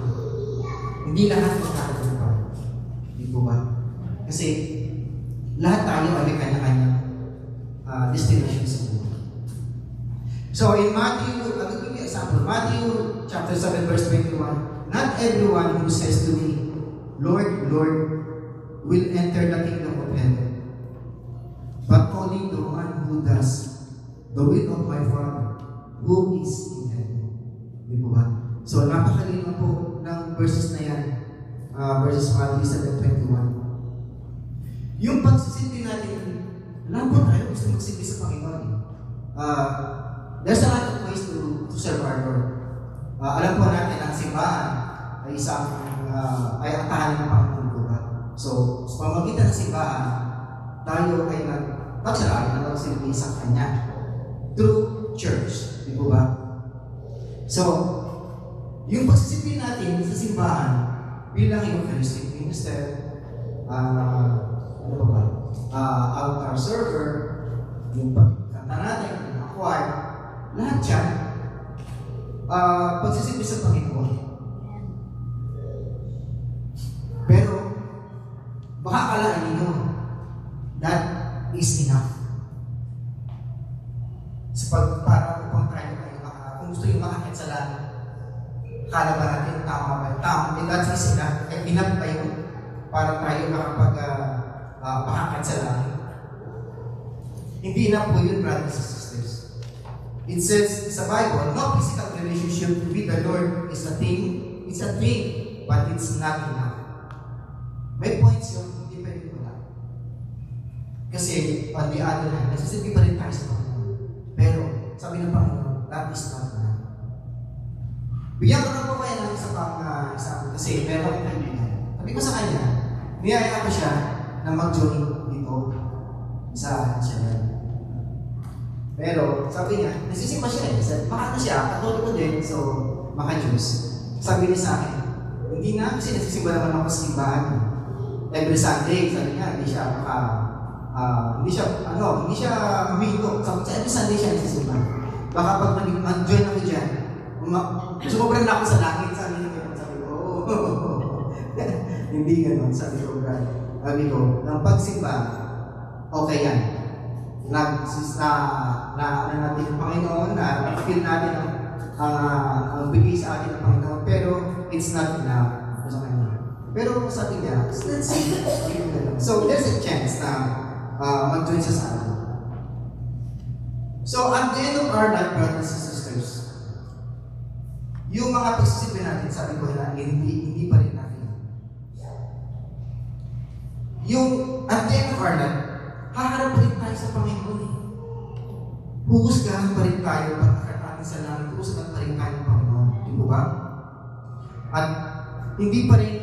Hindi lahat makakampang. Hindi po ba? Kasi, lahat tayo ay may kanya-kanya destination sa buhay. So, in Matthew, I'll give you an example. Matthew chapter 7, verse 21. Not everyone who says to me, Lord, Lord, will enter the kingdom of heaven, but only the one who does the will of my Father who is in heaven. Di po ba? So, napakalino po ng verses na yan. Verses Matthew 7:21. Yung pagsisilbi natin, alam po tayo gusto magsilbi sa Panginoon. There's a lot of ways to serve our Lord. Alam po natin ang simbahan ay isang ay ang tahanan ng Panginoon po ba? So, sa pamagitan ng simbahan, tayo ay nagpagsalari na magsilbi sa Kanya through church. Di po ba? So, yung pagsisilbi natin sa simbahan bilang Eucharistic minister, ano ba? Altar server, yung pagkanta natin, yung choir, lahat yan, pagsisilbi sa Panginoon. Pero, baka kalaan ninyo, that is enough. Para upang tayo kayo, kung gusto yung makakit sa langit, akala ba natin tama ba? Tama, that is enough. Enough pa yun para tayo makakit sa langit. Hindi enough po yun, brothers and sisters. It says sa Bible, no physical relationship with the Lord is a thing. It's a thing, but it's not enough. May points yun, hindi pwede ko lang. Kasi, on the other hand, nagsasabi pa rin tayo sa Panginoon. Pero, sabi ng Panginoon, that is not enough. Bigyan ko na po kaya ng isa pang example kasi meron akong kaibigan. Sabi ko sa kanya, niyaya ko siya na mag-join dito sa channel. Pero, sabi niya, nagsisimba siya eh. Sabi, baka na siya, katoliko din, so, maka-Diyos. Sabi niya sa akin, hindi na, kasi nagsisimba naman ako sa simbahan. Every Sunday, sabi niya, hindi siya huminto. Sabi niya, every Sunday siya nagsisimba. Baka pag mag-join ako dyan, sumobra na ako sa langit, sabi niya, sabi ko, hindi ganun, sabi ko, ng pagsimba, okay yan. Na natin ang Panginoon, na feel natin ang bigay sa atin ng Panginoon, pero it's not enough sa kanya. Pero sabi niya, let's see. So there's a chance na mag-join siya sa atin. So at the end of our life, brothers and sisters, yung mga pagsisilbi natin, sabi ko na hindi pa rin natin. Yung at the end of our life, haharap pa rin tayo sa Panginoon eh. Huhusgahan pa rin tayo pagkakat natin sa langit. Huhusgahan pa rin tayo ng Panginoon. Di ba ba? At hindi pa rin,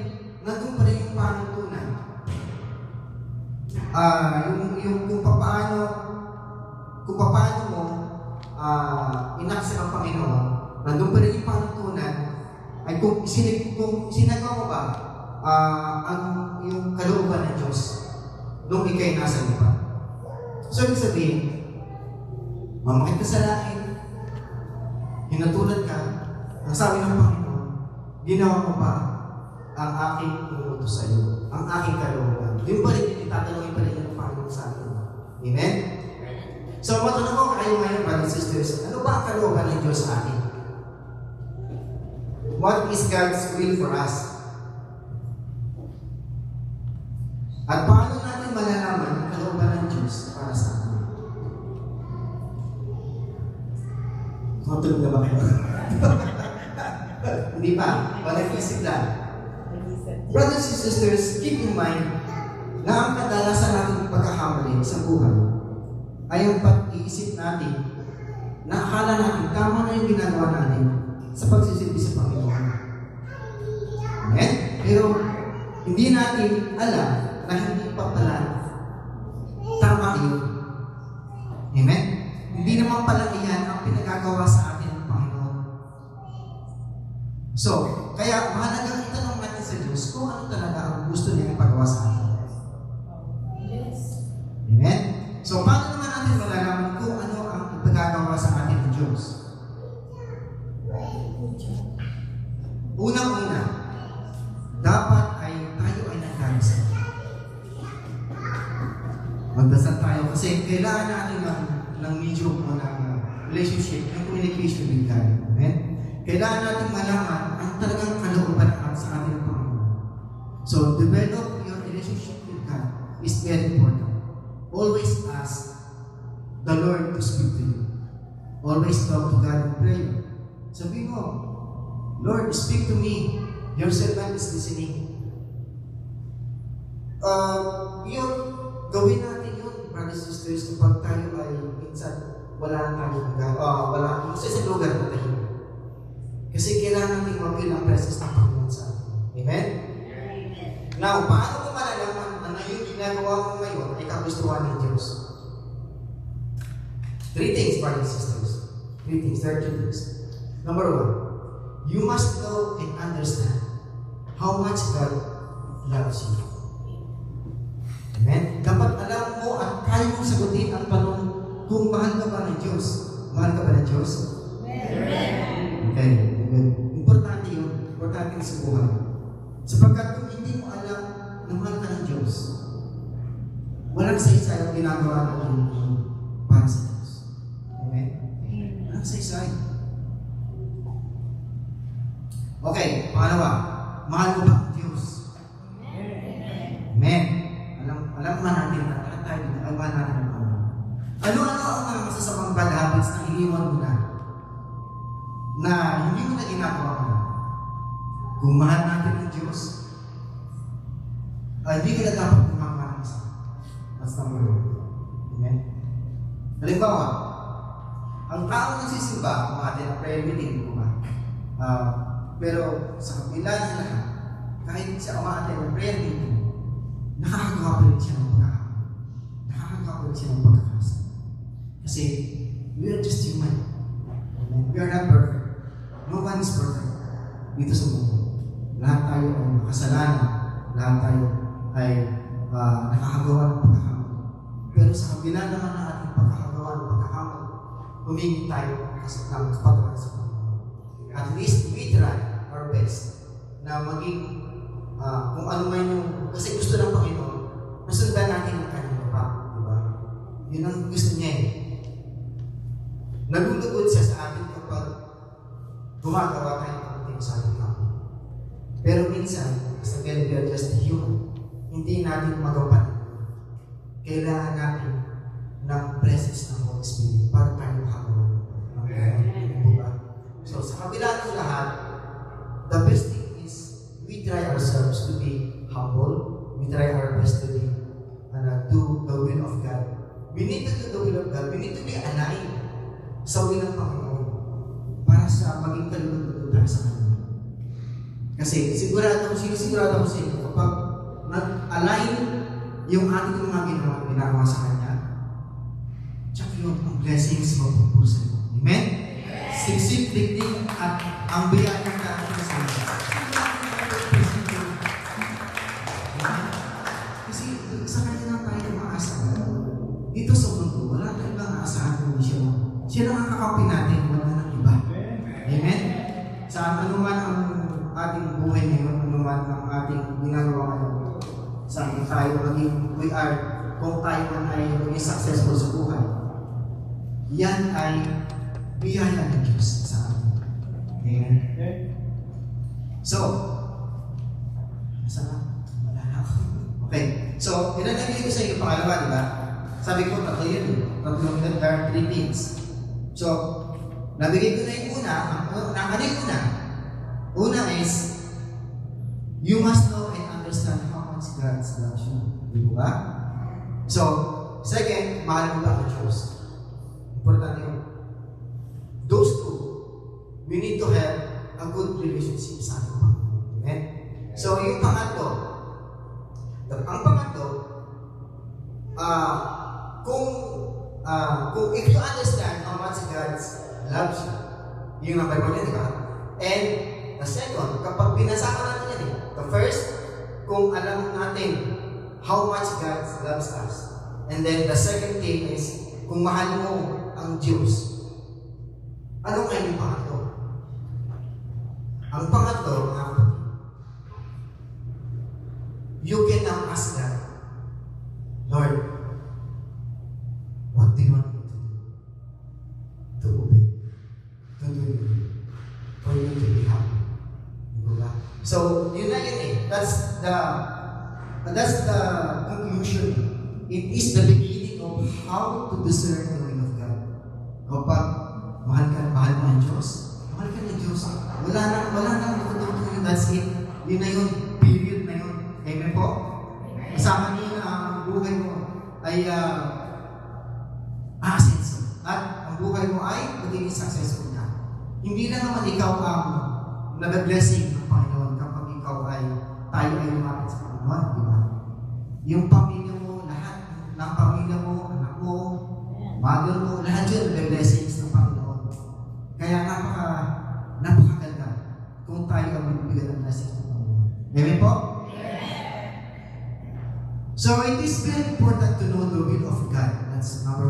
nandun pa rin yung panuntunan. Yung kung paano mo inaksa ng Panginoon, nandun pa rin yung panuntunan ay kung sinagawa mo ba yung kalooban ng Diyos nung ikay nasa lupa. So, ibig sabihin, mamakit ka sa langit, hinatulad ka, ang sabi ng Panginoon, Ginawa mo ba ang aking inutos sa iyo, ang aking kalooban? Yung pa rin, itatanungin pa rin yung Panginoon sa atin. Amen? So, matanong ko kayo ngayon, brothers and sisters, ano ba ang kalooban ng Diyos sa atin? What is God's will for us? At paano natin malalaman ang kalooban ng Diyos para sa atin? Matulog na ba kayo? Hindi pa. Walang isip lang. Brothers and sisters, keep in mind na ang kadalasan natin pagkakamali sa buhay ay ang pag-iisip natin na akala natin tama na yung ginagawa natin sa pagsisilbi sa Panginoon. Amen? Pero hindi natin alam na hindi pa pala tama yun. Amen? Hindi naman pala iyan ang pinagagawa sa atin ng Panginoon. So, kaya mahalagang itanong natin sa Diyos kung ano talaga ang gusto niya ipagawa sa atin. Amen? So, paano naman natin malalaman kung ano ang ipagagawa sa atin ng Diyos? Unang-una, dapat ay tayo ay nagdarasal. Magdasal tayo kasi kailangan natin ng medium o ng relationship, ng communication with God. Amen? Kailangan natin malaman ang talagang kalooban sa ating Panginoon. So, develop your relationship with God is very important. Always ask the Lord to speak to you. Always talk to God in prayer. Sabi mo, Lord, speak to me. Your servant is listening. Yun, gawin natin yun, brothers and sisters, kapag tayo ay minsan wala tayo wala sa lugar na tayo. Kasi kailangan natin mag-feel ang presence ng Panginoon sa atin. Amen? Now, paano mo malalaman na yung ginagawa mo ngayon ay kagustuhan ng Diyos? 3 things, brothers and sisters. 3 things. There are 2 things. Number 1, you must know and understand how much God loves you. Amen? Dapat alam mo at kaya mong sagutin ang tanong kung mahal ka ba ng Diyos. Mahal ka ba ng Diyos? Amen. Okay. Importante yun. Importante sa buhay. Sapagkat kung hindi mo alam na mahal ka ng Diyos, walang saysay ang ginagawa natin para sa Diyos. Amen? Walang saysay. Okay, pangalawa, mahal mo ba ang Diyos? Amen. Alam man natin na lahat tayo, alam natin ang Panginoon. Ano-ano ang mga masasamang bad habits na iniwan mo na hindi mo na ginagawa mo? Kung mahal natin ang Diyos, hindi ka na dapat gumagawa ng isa. That's number 1. Amen? Halimbawa, ang tao nagsisimba, kumate ng prayer meeting, pero sa kabila ng lahat, kahit siya umate ng prayer meeting, nakakagawa pa rin siya ng pagkakasala. Nakakagawa pa rin siya ng pagkakasala. Kasi, we are just human. Amen? We are not perfect. No one is perfect dito sa mundo. Lahat tayo ay makasalanan. Lahat tayo ay nakakagawa ng pagkakamali. Pero sa kabila naman ng ating pagkakagawa ng pagkakamali, humingi tayo ng kapatawaran sa Panginoon. At least we try our best na maging kung ano man yung, kasi gusto ng Panginoon, nasundan natin ang kanyang pa. Diba? Yun ang gusto niya eh. Nagulugod siya sa atin kapag gumagawa tayo ng ating sa ating kapwa. Pero minsan, as again, we are just human. Hindi natin magawa. Kailangan natin ng presence ng Holy Spirit para tayo makagawa ng diba? So, sa kabila ng lahat, the best thing is we try ourselves to be humble. We try our best to be do the will of God. We need to do the will of God. We need to be aligned sa will ng Panginoon para sa maging kalulog tayo sa Kanya. Kasi sigurado ko sa inyo, kapag nag-align yung ating mga ginagawa sa Kanya, tsaka yun, ang blessings magpupuro sa inyo. Amen? Siksik-dikting at ang biyaya ng ating sa inyo. Kasi sa Kanya lang tayo umaasa. Dito sa mundo, wala tayong lang aasahan kung siya. Siya lang ang kakampi natin, wala nang iba. Amen? Sa ano man ang ating buhay ngayon, ano man ang ating ginagawa ngayon, saan tayo maging, kung tayo man ay maging successful sa buhay, yan ay biyaya ng Diyos sa atin. Amen? So, saan na? Wala na ako. Okay. So, pinanagay ko sa inyo pangalawa, di ba? Sabi ko, tatlo yun. There are 3 things. So, nabigay ko na yung una. Ano yung una? Una is, you must know and understand how much God loves you. Di ba? So, second, mahal mo ba ang Diyos? Importante yun. Those two, we need to have a good relationship sa ating Panginoon. Amen? So, yung pangatlo, ang pangatlo, kung if you understand how much God loves you, yung number 1 yan, di ba? And the second, kapag pinasama natin yan, the first, kung alam natin how much God loves us. And then the second thing is, kung mahal mo ang Diyos, ano nga yung pangatlo? Ang pangatlo, mga kapatid, you can now ask God, Lord, what do you want me to do? To obey, to do you, for you to be happy. Diba? So, yun na yun eh. That's the conclusion. It is the beginning of how to discern the will of God. Kapag mahal mo ang Diyos, mahal ka ng Diyos. Wala nang natututo yun. That's it. Yun na yun. Period na yun. Amen po? Kasama niyo na ang buhay mo ay asenso. At ang buhay mo ay magiging successful na. Hindi lang naman ikaw ang nag-blessing ng Panginoon kapag tayo ay lumapit sa Panginoon. Di ba? Yung pamilya mo, lahat ng pamilya mo, anak mo, mother mo, lahat yun nag-blessings ng Panginoon. Kaya napakaganda kung tayo ang bibigyan ng blessing ng Panginoon. Amen po? So it is very important to know the will of God. That's number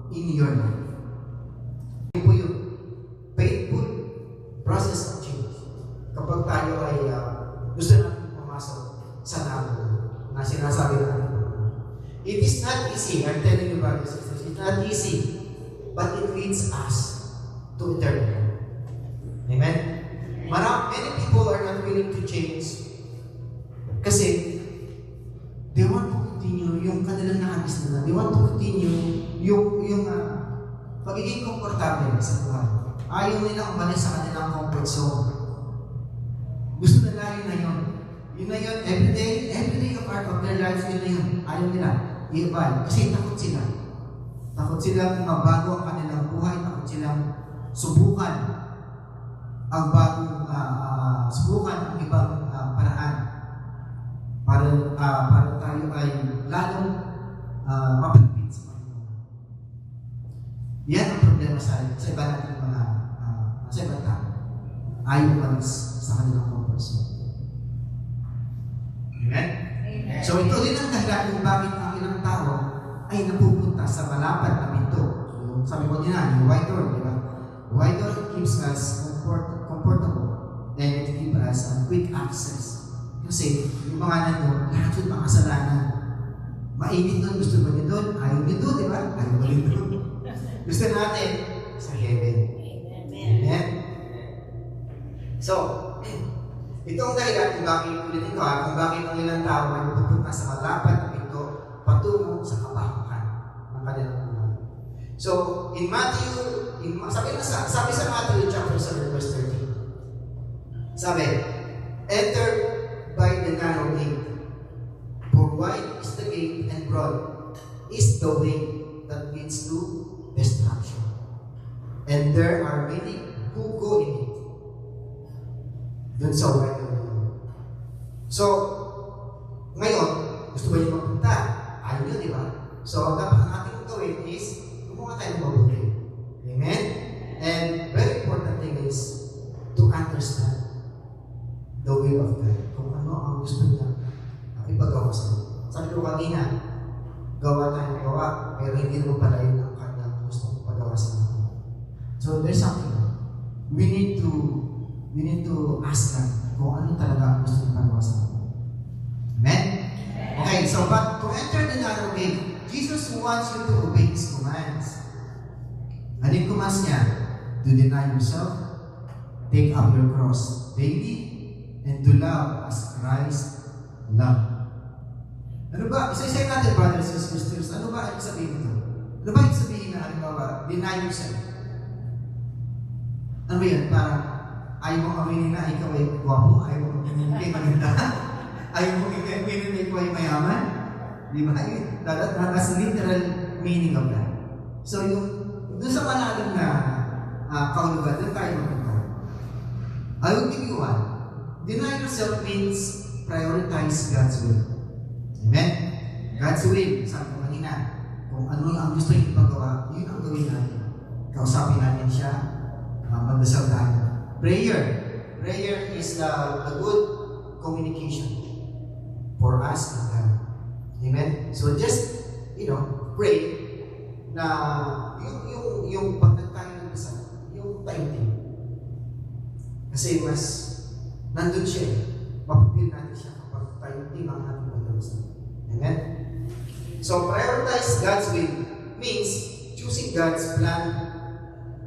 1 in your life. Ito po yung faithful process of change. Kapag tayo ay gusto natin pumasok sa namin na sinasabi natin. It is not easy. I'm telling you, brothers and sisters, it's not easy. But it leads us to eternity. Amen? Many people are not willing to change kasi they want to continue yung kanilang nakabis nila. They want to continue yung pagiging komportable sa buhay. Ayaw nila umalis sa kanilang comfort zone. Gusto nila yun na yun. Yun na yun, everyday a part of their lives, yun na yun. Ayaw nila. I-eval. Kasi takot sila. Takot silang mabago ang kanilang buhay. Takot silang subukan ang bagong subukan ang ibang paraan para tayo ay lalong mapalapit sa Panginoon. Yan ang problema sa iba natin sa ibang tao. Ayaw umalis sa kanilang comfort zone. Amen? So ito din ang dahilan kung bakit ang ilang tao ay napupunta sa malapad na pinto. Yung sabi ko din na, yung white door, di ba? White door keeps us comfortable and it gives us quick access. Kasi yung mga nandun, lahat yung mga kasalanan. Mainit doon, gusto ba niyo doon? Ayaw niyo doon, di ba? Ayaw mo rin doon. Gusto natin sa heaven. Amen? So, ito ang dahilan kung bakit ulitin ko kung bakit ang ilang tao ay pupunta sa malapad na pinto patungo sa kabahukan ng kanilang buhay. So, in Matthew, sabi sa Matthew chapter 7 verse 13, sabi, enter by the narrow gate, for wide is the gate and broad is the way that leads to destruction, and there are many who go in it. Dun sa wide door. So, ngayon, gusto ba niyo magpunta? Ayaw niyo, di ba? So, ang dapat natin gawin is gumawa tayo mabuti. Amen? And very important thing is to understand the will of God. Kung ano ang gusto niya ipagawa sa iyo. Sabi ko kanina, gawa tayong gawa, pero hindi mo pala yun ang kanyang gusto ipagawa sa iyo. So there's something we need to we need to ask God kung ano talaga ang gusto niya pagawa sa atin. Amen? Okay, so but to enter the narrow gate, Jesus wants you to obey His commands. Ano yung commands niya? To deny yourself, take up your cross daily, and to love as Christ loved. Ano ba? Isa-isa natin, brothers and sisters. Ano ba ibig sabihin nito? Ano ba ibig sabihin na, halimbawa, deny yourself? Ano ba yan? Parang, ayaw mong aminin na ikaw ay gwapo, ayaw mong aminin na maganda, ayaw mong aminin na ikaw ay mayaman. Di ba? That's literal meaning of that. So, doon sa malalim na kaulugan, doon tayo magpunta. I will give you one. Deny yourself means prioritize God's will. Amen? God's will, sabi ko kanina, kung ano ang gusto niyo ipagawa, yun ang gawin natin. Kausapin natin siya, magdasal tayo. Prayer. Prayer is the good communication for us and God. Amen? So just, pray na yung pagkat tayo ng dasal, yung time. Kasi mas nandun siya eh. Mapapil natin siya kapag tayo ang ating pagdasal. Amen? So, prioritize God's will means choosing God's plan,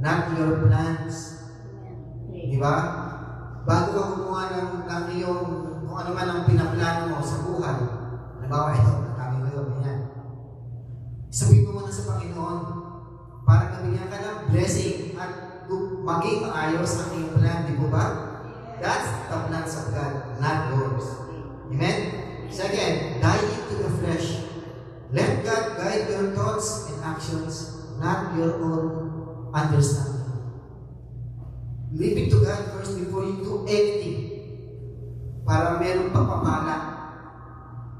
not your plans. Di ba? Bago ka kumuha ng iyong, kung ano man ang pinaplano mo sa buhay, halimbawa, ito, natami ko yun, ganyan. Sabihin mo muna sa Panginoon, para nabigyan ka ng blessing at maging maayos ang iyong plan, di ba? That's the plans of God, not yours. Amen? Second, die into the flesh. Let God guide your thoughts and actions, not your own understanding. Leave it to God first before you do anything para meron pagpapala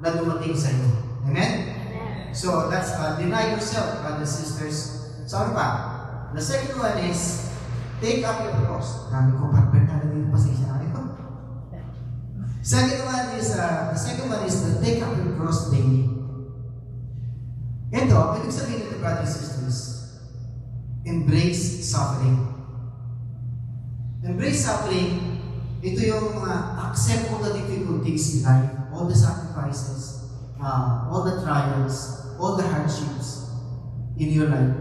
na dumating sa iyo. Amen? So, that's deny yourself, brothers and sisters. So, ano pa? The second one is take up your cross. Dami kong pagpapala dito, pasensya na kayo. The second one is to take up your cross daily. Ito, ibig sabihin nito, brothers and sisters, embrace suffering. Embrace suffering, ito yung accept all the difficulties in life, all the sacrifices, all the trials, all the hardships in your life.